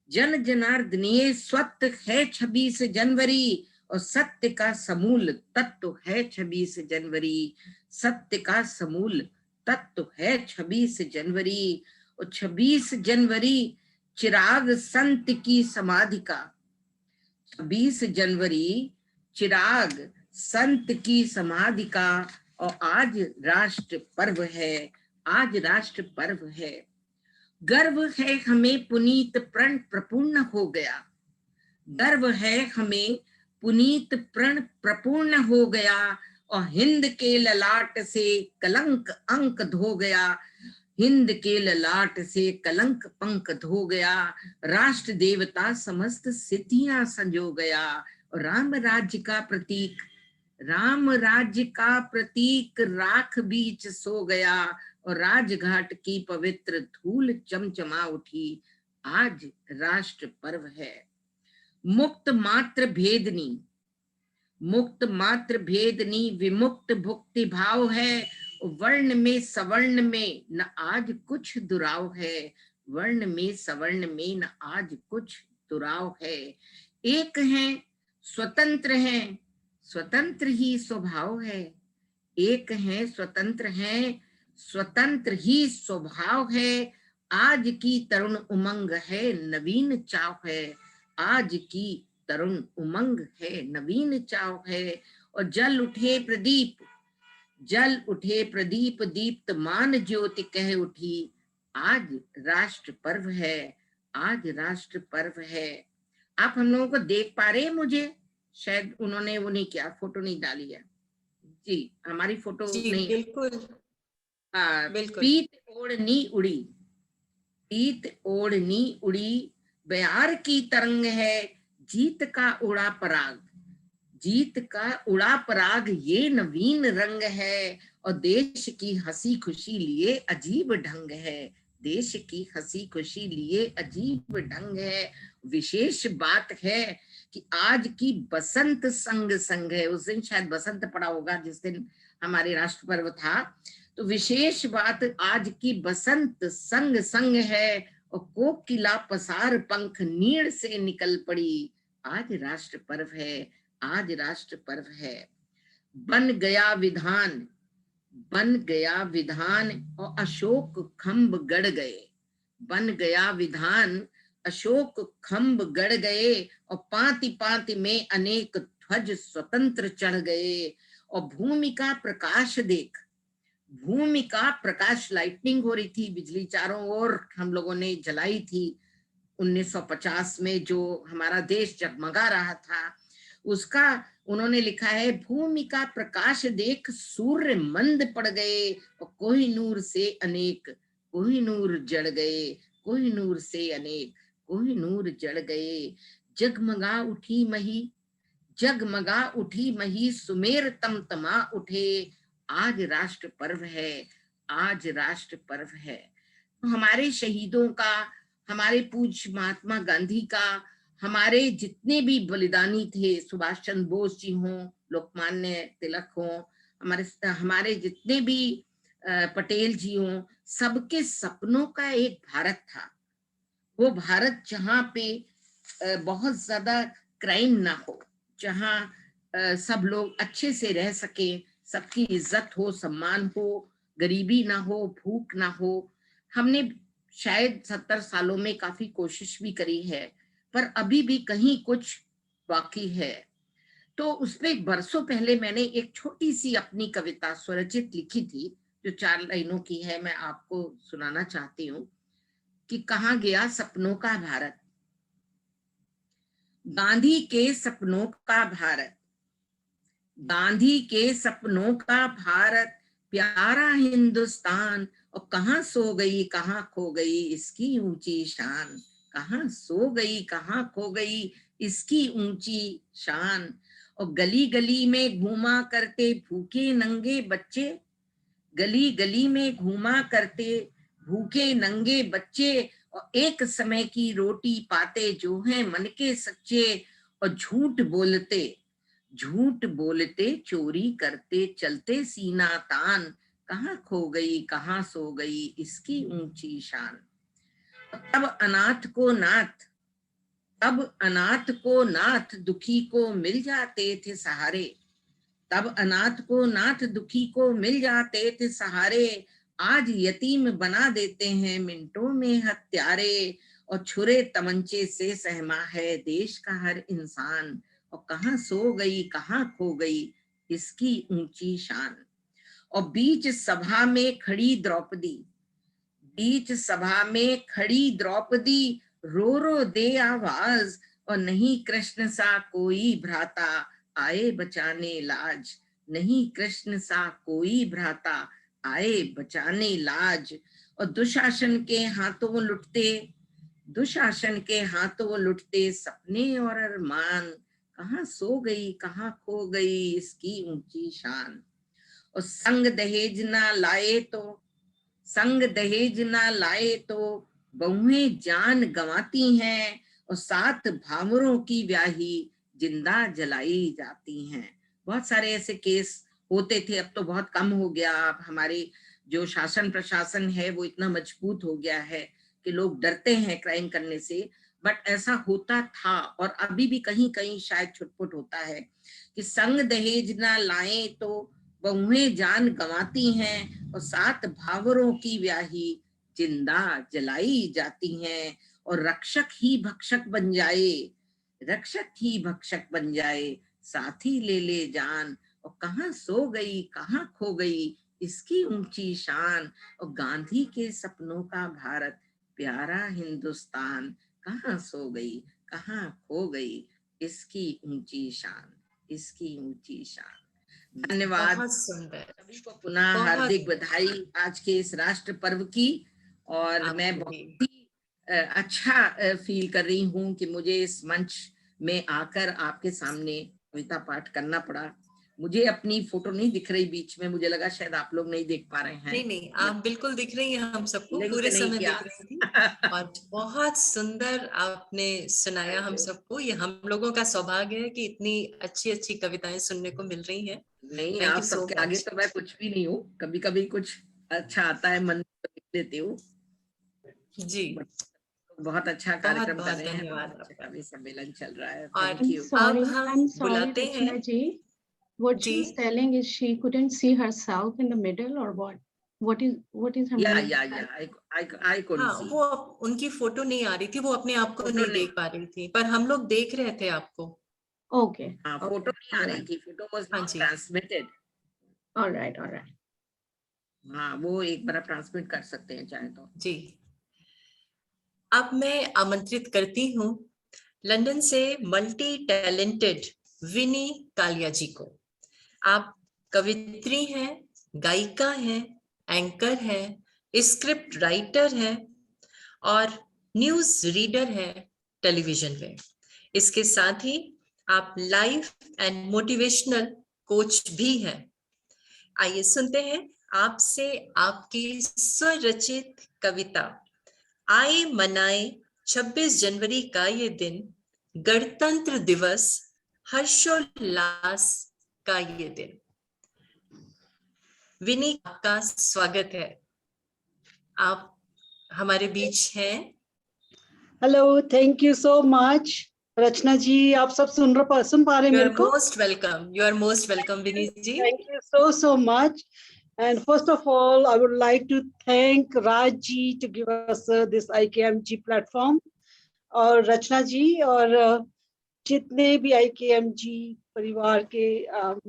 जन जनार्दनीय स्वत्व है 26 जनवरी और सत्य का समूल तत्व है 26 जनवरी। सत्य का समूल तत्व है 26 जनवरी। और 26 जनवरी चिराग संत की समाधि का। 26 जनवरी चिराग संत की समाधि का और आज राष्ट्र पर्व है। आज राष्ट्र पर्व है। गर्व है हमें पुनीत प्रण प्रपूर्ण हो गया। गर्व है हमें पुनीत प्रण प्रपूर्ण हो गया और हिंद के ललाट से कलंक अंक धो गया। हिंद के ललाट से कलंक पंख धो गया। राष्ट्र देवता समस्त सिद्धियां संजो गया और राम राज्य का प्रतीक, राम राज्य का प्रतीक राख बीच सो गया और राजघाट की पवित्र धूल चमचमा उठी। आज राष्ट्र पर्व है। मुक्त मात्र भेदनी, मुक्त मात्र भेदनी विमुक्त भुक्ति भाव है। वर्ण में सवर्ण में न आज कुछ दुराव है। वर्ण में सवर्ण में न आज कुछ दुराव है। एक हैं स्वतंत्र हैं, स्वतंत्र ही स्वभाव है। एक हैं स्वतंत्र हैं, स्वतंत्र ही स्वभाव है। आज की तरुण उमंग है, नवीन चाव है। आज की तरुण उमंग है, नवीन चाव है। और जल उठे प्रदीप दीप्तमान ज्योति कह उठी, आज राष्ट्र पर्व है, आज राष्ट्र पर्व है। आप हम लोगों को देख पा रहे हैं? मुझे शायद उन्होंने वो नहीं किया, फोटो नहीं डाली है जी, हमारी फोटो
जी,
नहीं।
बिल्कुल बिल्कुल।
पीत ओढ़नी उड़ी बयार की तरंग है, जीत का उड़ा पराग ये नवीन रंग है। और देश की हंसी खुशी लिए अजीब ढंग है, देश की हंसी खुशी लिए अजीब ढंग है। विशेष बात है कि आज की बसंत संग है। उस दिन शायद बसंत पड़ा होगा जिस दिन हमारे राष्ट्र पर्व था। तो विशेष बात, आज की बसंत संग है और कोकिला पसार पंख नीड़ से निकल पड़ी, आज राष्ट्र पर्व है, आज राष्ट्र पर्व है। बन गया विधान और अशोक खंभ गड़ गए, बन गया विधान अशोक खंभ गड़ गए। और पांति पांति में अनेक ध्वज स्वतंत्र चढ़ गए। और भूमि का प्रकाश, लाइटनिंग हो रही थी, बिजली चारों ओर हम लोगों ने जलाई थी 1950 में, जो हमारा देश जगमगा रहा था उसका उन्होंने लिखा है, भूमि का प्रकाश देख सूर्य मंद पड़ गए और कोहिनूर से अनेक कोहिनूर जड़ गए, कोहिनूर से अनेक कोहिनूर जड़ गए। जगमगा उठी मही सुमेर तमतमा उठे, आज राष्ट्र पर्व है, आज राष्ट्र पर्व है। तो हमारे शहीदों का, हमारे पूज्य महात्मा गांधी का, हमारे जितने भी बलिदानी थे, सुभाष चंद्र बोस जी हों, लोकमान्य तिलक हों, हमारे जितने भी पटेल जी हों, सबके सपनों का एक भारत था। वो भारत जहाँ पे बहुत ज्यादा क्राइम ना हो, जहाँ सब लोग अच्छे से रह सके, सबकी इज्जत हो, सम्मान हो, गरीबी ना हो, भूख ना हो। हमने शायद 70 सालों में काफी कोशिश भी करी है, पर अभी भी कहीं कुछ बाकी है। तो उसमें बरसों पहले मैंने एक छोटी सी अपनी कविता स्वरचित लिखी थी, जो 4 लाइनों की है, मैं आपको सुनाना चाहती हूँ कि कहाँ गया सपनों का भारत। गांधी के सपनों का भारत, गांधी के सपनों का भारत, प्यारा हिंदुस्तान, और कहाँ सो गई कहाँ खो गई इसकी ऊंची शान, कहाँ सो गई कहाँ खो गई इसकी ऊंची शान। और गली गली में घूमा करते भूखे नंगे बच्चे, गली गली में घूमा करते भूखे नंगे बच्चे, और एक समय की रोटी पाते जो हैं मन के सच्चे। और झूठ बोलते चोरी करते चलते सीना तान, कहाँ खो गई कहाँ सो गई इसकी ऊंची शान। तब अनाथ को नाथ दुखी को मिल जाते थे सहारे, तब अनाथ को नाथ दुखी को मिल जाते थे सहारे। आज यतीम बना देते हैं मिनटों में हत्यारे, और छुरे तमंचे से सहमा है देश का हर इंसान, और कहाँ सो गई कहाँ खो गई इसकी ऊंची शान। और बीच सभा में खड़ी द्रौपदी रो रो दे आवाज, और नहीं कृष्ण सा कोई भ्राता आए बचाने लाज, नहीं कृष्ण सा कोई भ्राता आए बचाने लाज। और दुशासन के हाथों लुटते सपने और अरमान, कहाँ सो गई कहाँ खो गई इसकी ऊंची शान। और संग दहेज ना लाए तो बहुएं जान गंवाती हैं, और 7 भावरों की ब्याही जिंदा जलाई जाती हैं। बहुत सारे ऐसे केस होते थे, अब तो बहुत कम हो गया। अब हमारे जो शासन प्रशासन है वो इतना मजबूत हो गया है कि लोग डरते हैं क्राइम करने से, बट ऐसा होता था और अभी भी कहीं कहीं शायद छुटपुट होता है कि संग दहेज ना लाएं तो बहुएं जान गंवाती हैं, और 7 भावरों की ब्याही जिंदा जलाई जाती हैं। और रक्षक ही भक्षक बन जाए, रक्षक ही भक्षक बन जाए, साथी ले ले जान, और कहाँ सो गई कहाँ खो गई इसकी ऊंची शान, और गांधी के सपनों का भारत प्यारा हिंदुस्तान, कहाँ सो गई कहाँ खो गई इसकी ऊंची शान, इसकी ऊंची शान। धन्यवाद।
बहुत सुंदर।
सभी को पुनः हार्दिक बधाई आज के इस राष्ट्र पर्व की। और मैं बहुत ही अच्छा फील कर रही हूँ कि मुझे इस मंच में आकर आपके सामने कविता पाठ करना पड़ा। मुझे अपनी फोटो नहीं दिख रही बीच में, मुझे लगा शायद आप लोग नहीं देख पा रहे हैं।
नहीं, आप बिल्कुल दिख रही हैं, हम सबको पूरे समय दिख रही थी। और बहुत सुंदर आपने सुनाया हम सबको। ये हम लोगों का सौभाग्य है कि इतनी अच्छी अच्छी कविताएं सुनने को मिल रही हैं।
नहीं, आप सबके आगे तो मैं कुछ भी नहीं हूँ, कभी कभी कुछ अच्छा आता है मन में लिख लेती हूँ
जी।
बहुत अच्छा कार्यक्रम कर रहे हैं,
धन्यवाद।
कवि सम्मेलन चल रहा है।
और
I'm
अब हम
sorry,
बुलाते हैं
Rachna ji. What she's telling is she couldn't see herself in the middle or what? What is her main-
I couldn't see.
वो उनकी फोटो नहीं आ रही थी, वो अपने आप को नहीं देख पा रही थी, पर हम लोग देख रहे थे आपको।
Okay.
हाँ, फोटो नहीं आ रही थी, photo was not transmitted.
All right.
हाँ, वो एक बार ट्रांसमिट कर सकते हैं चाहे तो।
जी। अब मैं आमंत्रित करती हूँ लंदन से मल्टी टैलेंटेड विनी कालिया जी को। आप कवित्री हैं, गायिका हैं, एंकर हैं, स्क्रिप्ट राइटर हैं और न्यूज रीडर हैं टेलीविजन में। इसके साथ ही आप लाइफ एंड मोटिवेशनल कोच भी हैं। आइए सुनते हैं आपसे आपकी स्वरचित कविता आए मनाए 26 जनवरी का ये दिन, गणतंत्र दिवस हर्षोल्लास का ये दिन। विनी, आपका स्वागत है, आप हमारे बीच हैं।
Hello, thank you so much Rachna ji. आप सब सुन पा रहे हैं मेरे को?
Most welcome, you are most welcome Vini ji.
Thank you so much. And first of all, I would like to thank Raj ji to give us this IKMG platform. और रचना जी और जितने भी IKMG परिवार के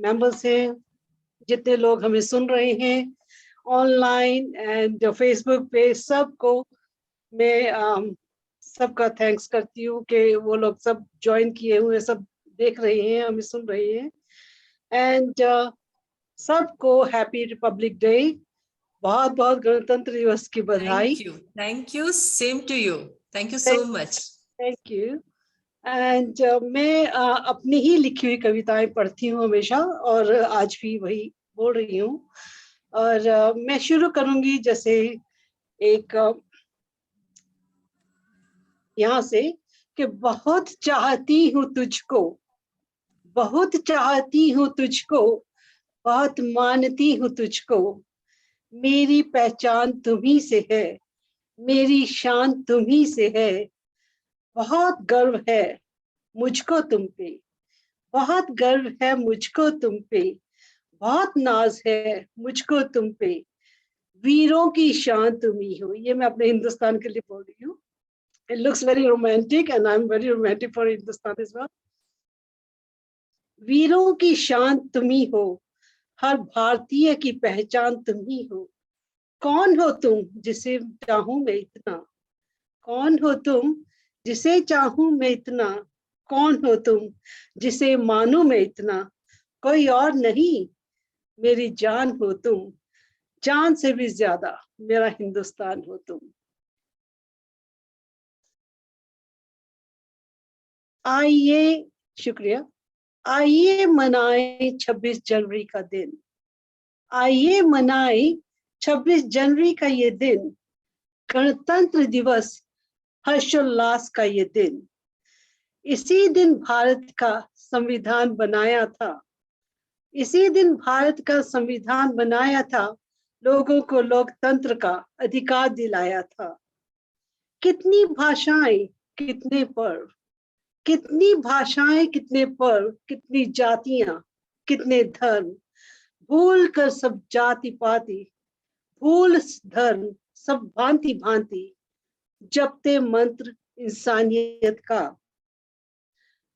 मेंबर्स हैं, जितने लोग हमें सुन रहे हैं ऑनलाइन एंड फेसबुक पे, सबको मैं सबका थैंक्स करती हूँ कि वो लोग सब ज्वाइन किए हुए, सब देख रहे हैं, हमें सुन रहे हैं। एंड सबको हैप्पी रिपब्लिक डे, बहुत बहुत गणतंत्र दिवस की बधाई।
Thank you, same to you, thank you so much.
Thank you. And मैं अपनी ही लिखी हुई कविताएं पढ़ती हूँ हमेशा, और आज भी वही बोल रही हूँ। और मैं शुरू करूंगी जैसे एक यहाँ से कि बहुत चाहती हूँ तुझको, बहुत चाहती हूँ तुझको, बहुत मानती हूँ तुझको, मेरी पहचान तुम्ही से है, मेरी शान तुम्ही से है, बहुत गर्व है मुझको तुम पे, बहुत गर्व है मुझको तुम पे, बहुत नाज है मुझको तुम पे, वीरों की शान तुम ही हो। ये मैं अपने हिंदुस्तान के लिए बोल रही हूँ। It looks very romantic and I'm very romantic for Hindustan as well. वीरों की शान तुम ही हो, हर भारतीय की पहचान तुम ही हो। कौन हो तुम जिसे चाहूं मैं इतना, कौन हो तुम जिसे चाहूं मैं इतना, कौन हो तुम जिसे मानूं मैं इतना, कोई और नहीं मेरी जान हो तुम, जान से भी ज्यादा मेरा हिंदुस्तान हो तुम। आइए, शुक्रिया। आइए मनाए 26 जनवरी का दिन, आइए मनाए 26 जनवरी का ये दिन, गणतंत्र दिवस हर्षोल्लास का ये दिन। इसी दिन भारत का संविधान बनाया था, इसी दिन भारत का संविधान बनाया था, लोगों को लोकतंत्र का अधिकार दिलाया था। कितनी भाषाएं कितने पर्व, कितनी भाषाएं कितने पर्व, कितनी जातियां कितने धर्म, भूल कर सब जाति पाति, भूल धर्म सब भांति भांति, जपते मंत्र इंसानियत का।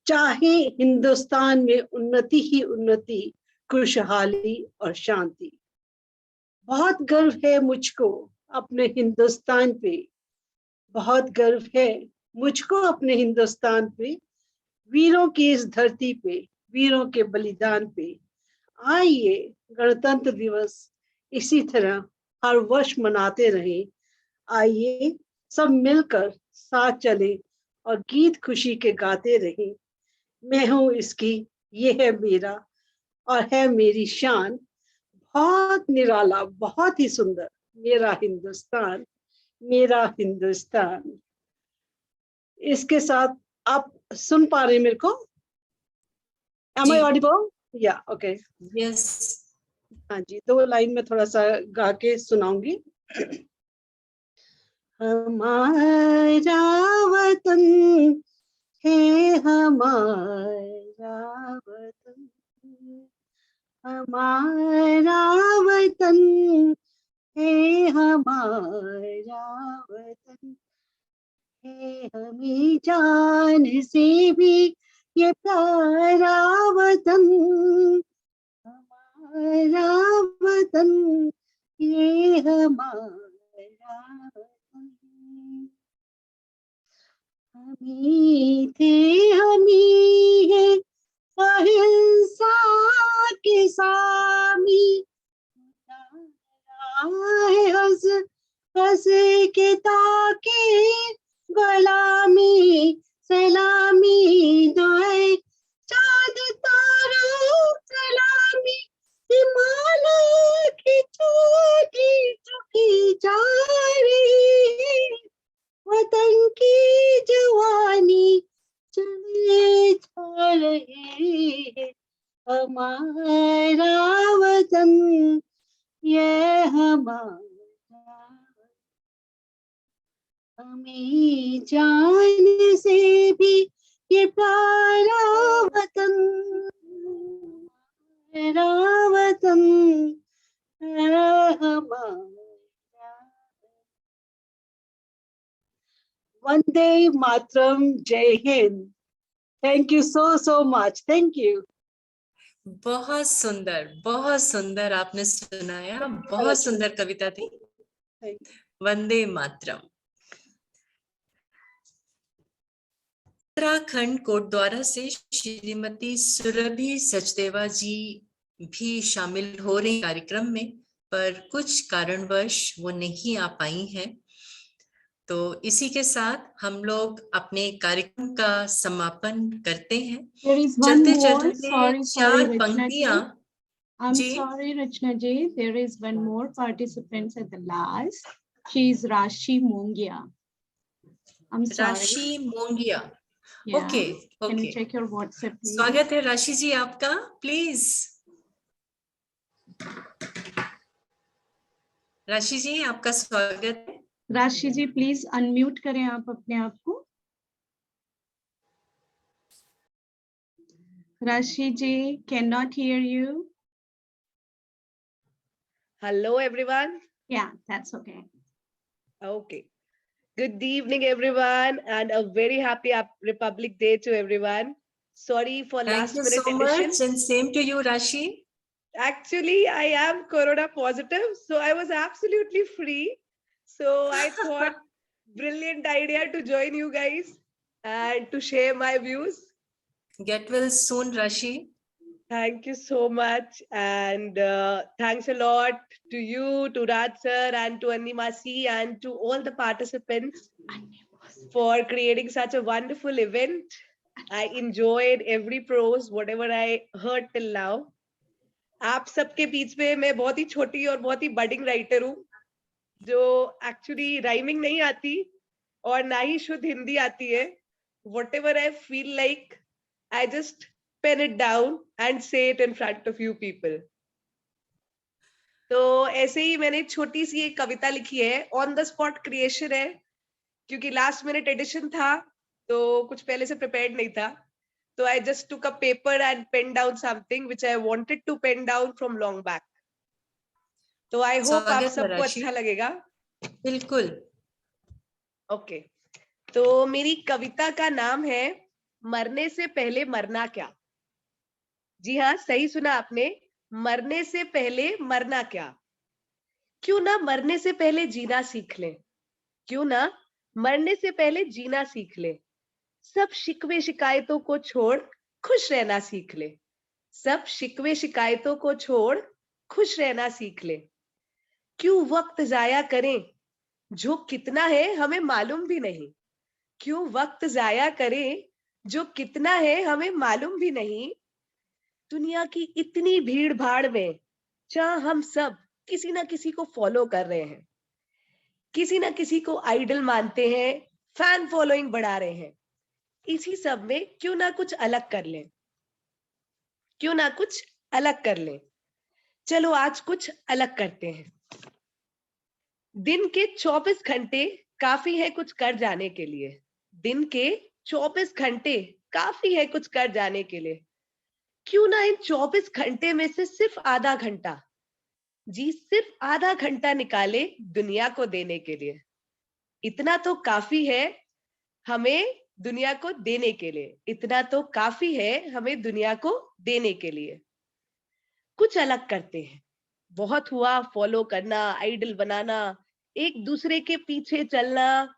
चाहे हिंदुस्तान में उन्नति ही उन्नति, खुशहाली और शांति। बहुत गर्व है मुझको अपने हिंदुस्तान पे, बहुत गर्व है मुझको अपने हिंदुस्तान पे, वीरों की इस धरती पे, वीरों के बलिदान पे। आइए गणतंत्र दिवस इसी तरह हर वर्ष मनाते रहे। आइए सब मिलकर साथ चले और गीत खुशी के गाते रहे। मैं हूँ इसकी, ये है मेरा और है मेरी शान। बहुत निराला, बहुत ही सुंदर मेरा हिंदुस्तान, मेरा हिंदुस्तान। इसके साथ आप सुन पा रहे हैं मेरे को? Am I audible? Yeah, okay.
Yes.
हाँ जी, 2 लाइन में थोड़ा सा गा के सुनाऊंगी। हमारा वतन है, हमारा वतन, हमारा वतन है, हमारा वतन है, हमें जान से भी ये प्यारा वतन, हमारा वतन, ये हमारा वतन। हमी थे, हमी है, अहिंसा के सामी, है हंस हंस के ताके गुलामी, सलामी दुए चाँद तारों सलामी, हिमालय की चोटी झुकी जा रही, वतन की जवानी चले जा रही है, हमारा वतन ये हमारा, हमें जान से भी ये प्यारा वतन, मेरा वतन है हमारा। वंदे मातरम, जय Hind. Thank you so much, thank you.
बहुत सुंदर आपने सुनाया, बहुत सुंदर कविता थी। वंदे मातरम। उत्तराखंड कोटद्वारा से श्रीमती सुरभि सचदेवा जी भी शामिल हो रही कार्यक्रम में, पर कुछ कारणवश वो नहीं आ पाई हैं। तो इसी के साथ हम लोग अपने कार्यक्रम का समापन करते हैं। चलते चलते 4 पंक्तियां।
I'm sorry, Rachna ji. There is one more participant at the last. She is Rashi Mongia. I'm sorry.
राशि Mongia.
Yeah.
Okay
Can you
okay,
check your WhatsApp, please?
स्वागत है राशि जी आपका, प्लीज। राशि जी आपका स्वागत है।
राशि जी प्लीज अनम्यूट करें आप अपने आप को। राशि जी cannot hear you.
Hello, everyone.
Yeah, that's okay.
Okay. Good evening, everyone, and a very happy Republic Day to everyone. Sorry for
Thank
last
you
minute
so
addition.
much, and same to you, Rashi.
Actually, I am Corona positive, so I was absolutely free. So I thought, brilliant idea to join you guys and to share my views.
Get well soon, Rashi.
Thank you so much, and thanks a lot to you, to Raj sir, and to Animasi, and to all the participants for creating such a wonderful event. I enjoyed every prose, whatever I heard till now. आप सबके बीच में मैं बहुत ही छोटी और बहुत ही बडिंग राइटर हूँ, जो एक्चुअली राइमिंग नहीं आती और ना ही शुद्ध हिंदी आती है. Whatever I feel like, I just pen it down and say it in front of you people. तो ऐसे ही मैंने छोटी सी एक कविता लिखी है, ऑन द स्पॉट क्रिएशन है, क्योंकि लास्ट मिनट एडिशन था तो कुछ पहले से प्रिपेयर्ड नहीं था. So I just took a paper and penned down something which I wanted to pen down from long back. तो I hope आप सबको अच्छा लगेगा.
बिल्कुल.
Okay. तो मेरी कविता का नाम है मरने से पहले मरना क्या? जी हाँ, सही सुना आपने, मरने से पहले मरना क्या? क्यों ना मरने से पहले जीना सीख लें, क्यों ना मरने से पहले जीना सीख ले, सब शिकवे शिकायतों को छोड़ खुश रहना सीख ले, सब शिकवे शिकायतों को छोड़ खुश रहना सीख ले। क्यों वक्त जाया करें जो कितना है हमें मालूम भी नहीं, क्यों वक्त जाया करें जो कितना है हमें मालूम भी नहीं। दुनिया की इतनी भीड़ भाड़ में जहां हम सब किसी ना किसी को फॉलो कर रहे हैं, किसी ना किसी को आइडल मानते हैं, फैन फॉलोइंग बढ़ा रहे हैं, इसी सब में क्यों ना कुछ अलग कर लें, क्यों ना कुछ अलग कर लें। चलो आज कुछ अलग करते हैं। दिन के 24 घंटे काफी है कुछ कर जाने के लिए, दिन के 24 घंटे काफी है कुछ कर जाने के लिए। क्यों ना इन 24 घंटे में से सिर्फ आधा घंटा, जी सिर्फ आधा घंटा निकाले दुनिया को देने के लिए। इतना तो काफी है हमें दुनिया को देने के लिए, इतना तो काफी है हमें दुनिया को देने के लिए। कुछ अलग करते हैं। बहुत हुआ फॉलो करना, आइडल बनाना, एक दूसरे के पीछे चलना,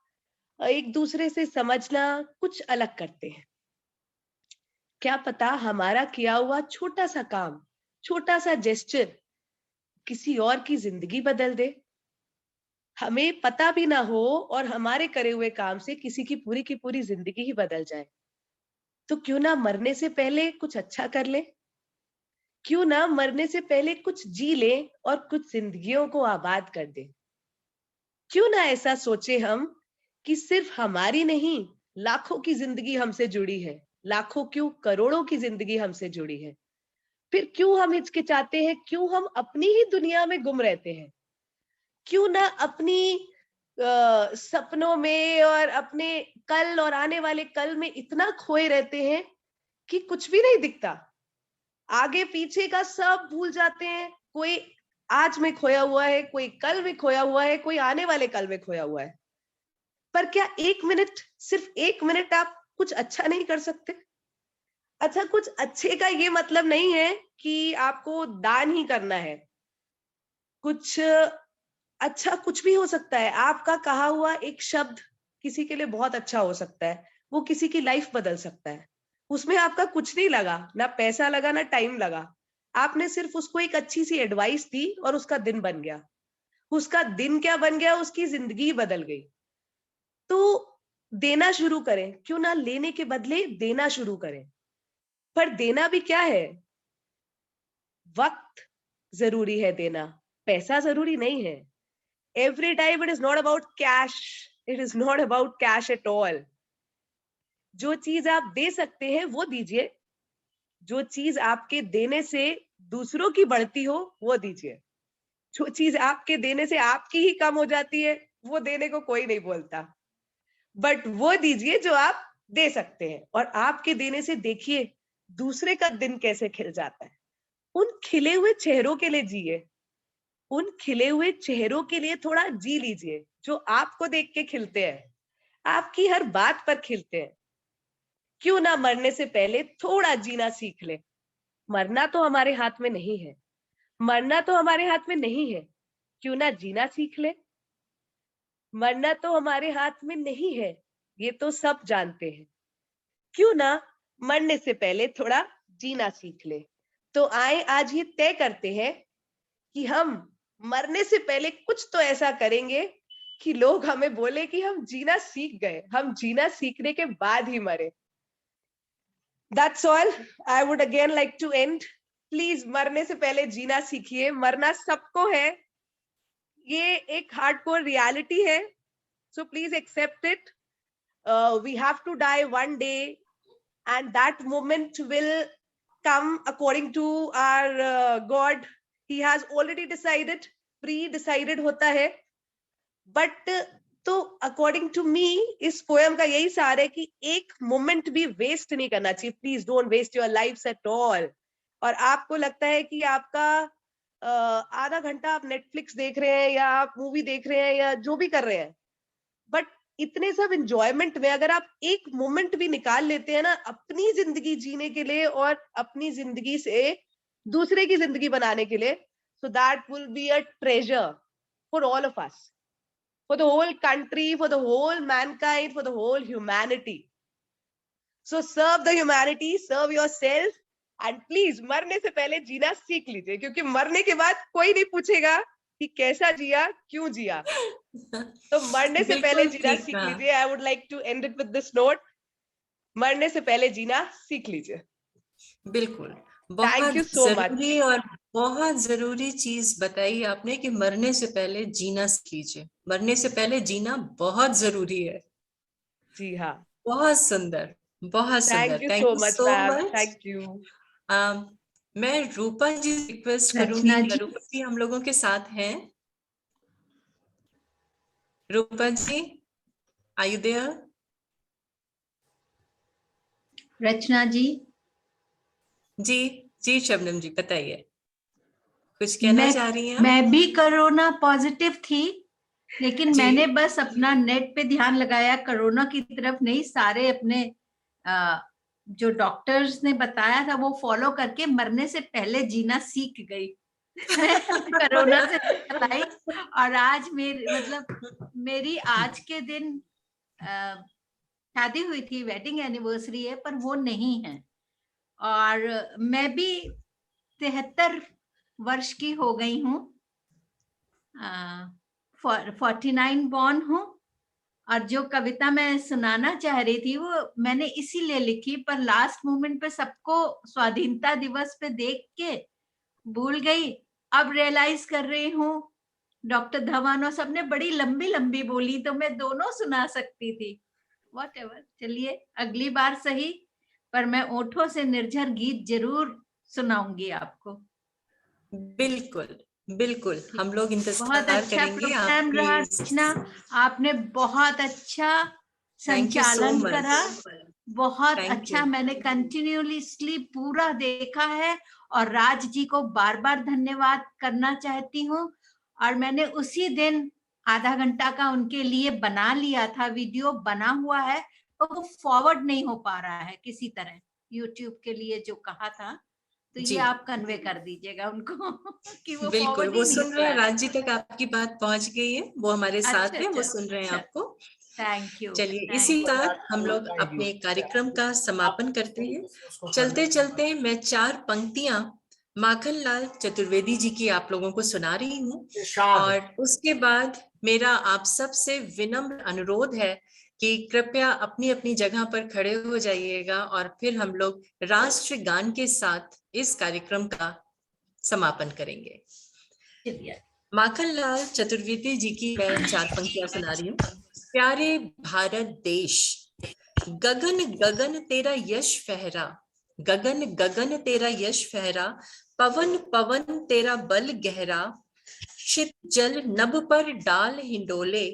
एक दूसरे से समझना। कुछ अलग करते हैं। क्या पता हमारा किया हुआ छोटा सा काम, छोटा सा जेस्चर किसी और की जिंदगी बदल दे। हमें पता भी ना हो और हमारे करे हुए काम से किसी की पूरी जिंदगी ही बदल जाए। तो क्यों ना मरने से पहले कुछ अच्छा कर ले, क्यों ना मरने से पहले कुछ जी ले और कुछ जिंदगियों को आबाद कर दे। क्यों ना ऐसा सोचे हम कि सिर्फ हमारी नहीं, लाखों की जिंदगी हमसे जुड़ी है, लाखों क्यों करोड़ों की जिंदगी हमसे जुड़ी है। फिर क्यों हम हिचकिचाते हैं, क्यों हम अपनी ही दुनिया में गुम रहते हैं। क्यों ना अपनी सपनों में और अपने कल और आने वाले कल में इतना खोए रहते हैं कि कुछ भी नहीं दिखता, आगे पीछे का सब भूल जाते हैं। कोई आज में खोया हुआ है, कोई कल में खोया हुआ है, कोई आने वाले कल में खोया हुआ है। पर क्या एक मिनट, सिर्फ एक मिनट आप कुछ अच्छा नहीं कर सकते? अच्छा, कुछ अच्छे का ये मतलब नहीं है कि आपको दान ही करना है। कुछ अच्छा कुछ भी हो सकता है। आपका कहा हुआ एक शब्द किसी के लिए बहुत अच्छा हो सकता है, वो किसी की लाइफ बदल सकता है। उसमें आपका कुछ नहीं लगा, ना पैसा लगा, ना टाइम लगा। आपने सिर्फ उसको एक अच्छी सी एडवाइस दी और उसका दिन बन गया। उसका दिन क्या बन गया, उसकी जिंदगी बदल गई। तो देना शुरू करें, क्यों ना लेने के बदले देना शुरू करें। पर देना भी क्या है? वक्त जरूरी है देना, पैसा जरूरी नहीं है। Every time it is not about cash, it is not about cash at all. जो चीज आप दे सकते हैं वो दीजिए, जो चीज आपके देने से दूसरों की बढ़ती हो वो दीजिए। जो चीज आपके देने से आपकी ही कम हो जाती है वो देने को कोई नहीं बोलता, बट वो दीजिए जो आप दे सकते हैं। और आपके देने से देखिए दूसरे का दिन कैसे खिल जाता है। उन खिले हुए चेहरों के लिए जिए, उन खिले हुए चेहरों के लिए थोड़ा जी लीजिए जो आपको देख के खिलते हैं, आपकी हर बात पर खिलते हैं। क्यों ना मरने से पहले थोड़ा जीना सीख ले। मरना तो हमारे हाथ में नहीं है, मरना तो हमारे हाथ में नहीं है। क्यों ना जीना सीख ले। मरना तो हमारे हाथ में नहीं है, ये तो सब जानते हैं। क्यों ना मरने से पहले थोड़ा जीना सीख ले। तो आए आज ये तय करते हैं कि हम मरने से पहले कुछ तो ऐसा करेंगे कि लोग हमें बोले कि हम जीना सीख गए, हम जीना सीखने के बाद ही मरे। That's all. I would again like to end. Please मरने से पहले जीना सीखिए। मरना सबको है, ये एक हार्डकोर रियलिटी है। So please accept it. We have to die one day, and that moment will come according to our God. He has already decided, pre-decided होता है। But तो अकॉर्डिंग टू मी इस पोएम का यही सार है कि एक मोमेंट भी वेस्ट नहीं करना चाहिए। Please don't waste your life at all. और आपको लगता है कि आपका आधा घंटा आप नेटफ्लिक्स देख रहे हैं या आप मूवी देख रहे हैं या जो भी कर रहे हैं, बट इतने सब एंजॉयमेंट में अगर आप एक मोमेंट भी निकाल लेते हैं ना अपनी जिंदगी जीने के लिए और अपनी जिंदगी से दूसरे की जिंदगी बनाने के लिए, so that will be a treasure for all of us, for the whole country, for the whole mankind, for the whole humanity. So serve the humanity, serve yourself, and please मरने से पहले जीना सीख लीजिए, क्योंकि मरने के बाद कोई नहीं पूछेगा कि कैसा जिया, क्यों जिया। तो मरने से पहले जीना सीख लीजिए। I would like to end it with this note. मरने से पहले जीना सीख लीजिए।
बिल्कुल, बहुत जरूरी और बहुत जरूरी चीज बताई आपने कि मरने से पहले जीना सीख लीजिए। मरने से पहले जीना बहुत जरूरी है।
जी हाँ,
बहुत सुंदर, बहुत सुंदर।
Thank you so much, ma'am. Thank you.
मैं रूपा जी रिक्वेस्ट करूंगी, रूपा जी हम लोगों के साथ हैं। रूपा जी, are you there?
रचना जी।
जी शबनम जी बताइए, कुछ कहना चाह रही हैं?
मैं भी कोरोना पॉजिटिव थी, लेकिन मैंने बस अपना नेट पे ध्यान लगाया, कोरोना की तरफ नहीं, सारे अपने जो डॉक्टर्स ने बताया था वो फॉलो करके मरने से पहले जीना सीख गई। कोरोना से लाई, और आज मेरी आज के दिन शादी हुई थी, वेडिंग एनिवर्सरी है, पर वो नहीं है। और मैं भी 73 वर्ष की हो गई हूँ, 49 बॉर्न हूँ। और जो कविता मैं सुनाना चाह रही थी वो मैंने इसीलिए लिखी, पर लास्ट मोमेंट पे सबको स्वाधीनता दिवस पे देख के भूल गई। अब रियलाइज कर रही हूँ, डॉक्टर धवन और सबने बड़ी लंबी लंबी बोली, तो मैं दोनों सुना सकती थी। व्हाटएवर, चलिए अगली बार सही, पर मैं ओठों से निर्झर गीत जरूर सुनाऊंगी आपको।
बिल्कुल बिल्कुल, हम लोग इंतजार
बहुत अच्छा
करेंगे
प्रोग्राम रहा रचना, आपने बहुत अच्छा संचालन करा, बहुत अच्छा। मैंने कंटिन्यूअसली पूरा देखा है, और राज जी को बार बार धन्यवाद करना चाहती हूँ। और मैंने उसी दिन आधा घंटा का उनके लिए बना लिया था, वीडियो बना हुआ है, तो वो फॉरवर्ड नहीं हो पा रहा है किसी तरह, यूट्यूब के लिए जो कहा था, तो ये आप कन्वे कर दीजिएगा उनको कि वो
बिल्कुल, वो सुन रहे हैं। राज जी तक आपकी बात पहुंच गई है, वो हमारे साथ हैं, वो सुन रहे हैं आपको।
Thank you.
चलिए इसी साथ हम लोग अपने कार्यक्रम का समापन करते हैं। चलते चलते मैं 4 पंक्तियां माखनलाल चतुर्वेदी जी की आप लोगों को सुना रही हूँ, और उसके बाद मेरा आप सबसे विनम्र अनुरोध है कि कृपया अपनी अपनी जगह पर खड़े हो जाइएगा, और फिर हम लोग राष्ट्र गान के साथ इस कार्यक्रम का समापन करेंगे। माखनलाल चतुर्वेदी जी की मैं 4 पंक्तियां सुना रही हूँ। प्यारे भारत देश, गगन गगन तेरा यश फहरा, गगन गगन तेरा यश फहरा, पवन पवन तेरा बल गहरा, क्षित जल नभ पर डाल हिंडोले,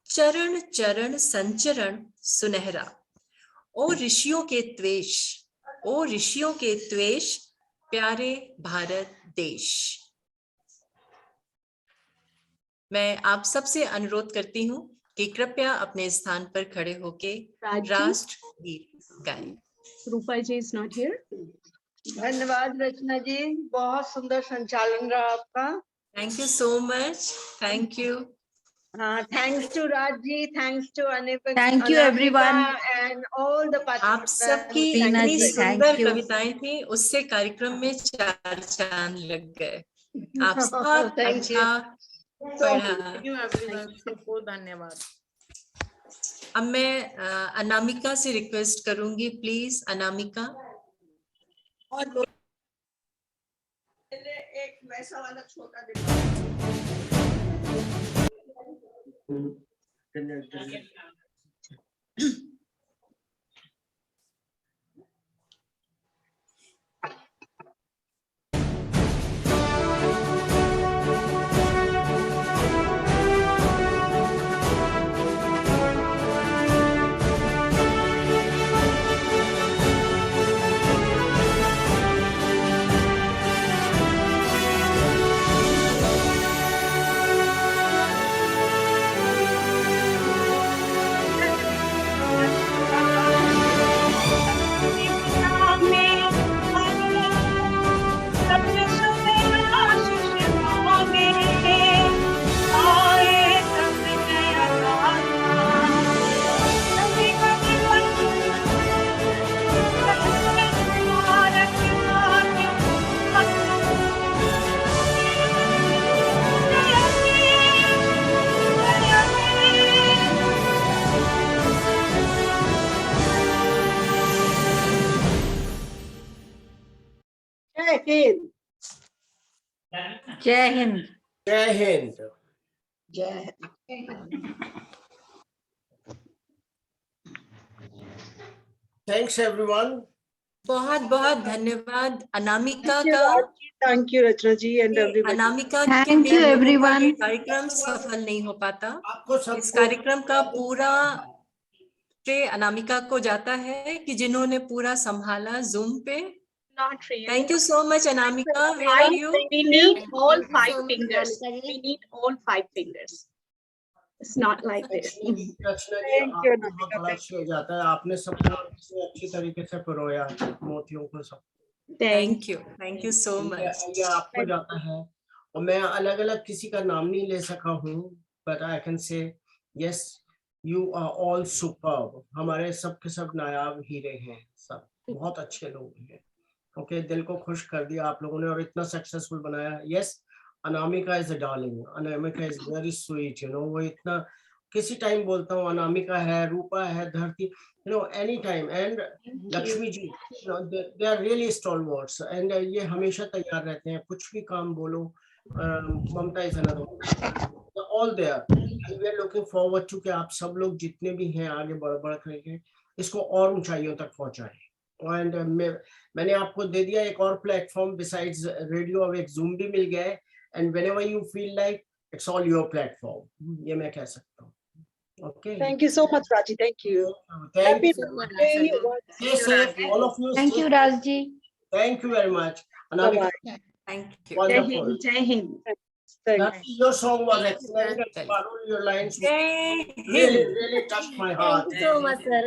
चरण चरण संचरण सुनहरा। ओ ऋषियों के त्वेष, ओ ऋषियों के त्वेष, प्यारे भारत देश। मैं आप सबसे अनुरोध करती हूँ कि कृपया अपने स्थान पर खड़े होके राष्ट्र गीत गाएं।
Roopa ji is not here.
धन्यवाद रचना जी, बहुत सुंदर संचालन रहा आपका।
Thank you so much, thank you.
हाँ, thanks to Raj ji, thanks to Anika,
thank you everyone
and all the participants.
आप सबकी इतनी सुंदर कविताएं थी, उससे कार्यक्रम में 4 चांद लग गए। आप सब अच्छा
पढ़ा। धन्यवाद।
अब मैं अनामिका से रिक्वेस्ट करूंगी, प्लीज अनामिका।
और एक वैसा वाला छोटा
Jai Hind.
जय हिंद।
जय हिंद।
Jai.
Thanks everyone.
बहुत बहुत धन्यवाद अनामिका
Thank you,
का।
Rajji. Thank you, Rachna ji and everybody.
Anamika
Thank
के
you,
बिना ये
everyone.
कार्यक्रम सफल नहीं हो पाता।
आपको
इस
सबको
कार्यक्रम का पूरा श्रेय अनामिका को जाता है कि जिन्होंने पूरा संभाला जूम पे।
Not really.
Thank you so much Anamika. Where are you?
We need all
Thank you
five
so much,
fingers.
Anamika ji.
We need all five fingers. It's not like this.
Rachna ji
Thank you,
आपको बहुत बड़ा श्रेय जाता है, आपने सबको इतनी अच्छी तरीके से पिरोया मोतियों को सब।
Thank you so much.
ये आपको जाता है और मैं अलग अलग किसी का नाम नहीं ले सका हूँ, but I can say yes, you are all superb. हमारे सब के सब नायाब हीरे हैं, सब बहुत अच्छे लोग हैं। ओके, दिल को खुश कर दिया आप लोगों ने और इतना सक्सेसफुल बनाया। Yes, Anamika is a darling, Anamika is very sweet, you know. वो इतना किसी टाइम बोलता हूँ अनामिका है, रूपा है, Dharti, you know, any time. And Lakshmi ji, they are really stalwarts and ये हमेशा तैयार रहते हैं, कुछ भी काम बोलो। Mamta is another, all there and we are looking forward to कि आप सब लोग जितने भी हैं आगे बढ़ बढ़ करके इसको और ऊंचाइयों तक पहुंचाएं। एंड मैंने आपको दे दिया एक और प्लेटफॉर्म बिसाइड्स रेडियो, अब एक जूम भी मिल गया है। And whenever you feel like it's all your platform, ये मैं कह सकता हूँ। Okay.
Thank you so much, Raji. Thank you.
Thank
Happy
you.
birthday.
Stay safe, all of you.
Thank
stay
you,
safe.
Rajji.
Thank you very much. Anamika,
Bye-bye.
Thank you.
wonderful.
Jai Hind.
That's, your song was excellent. And Parul, your lines
जय
really,
Hind.
really touched my heart.
Thank you so much, sir.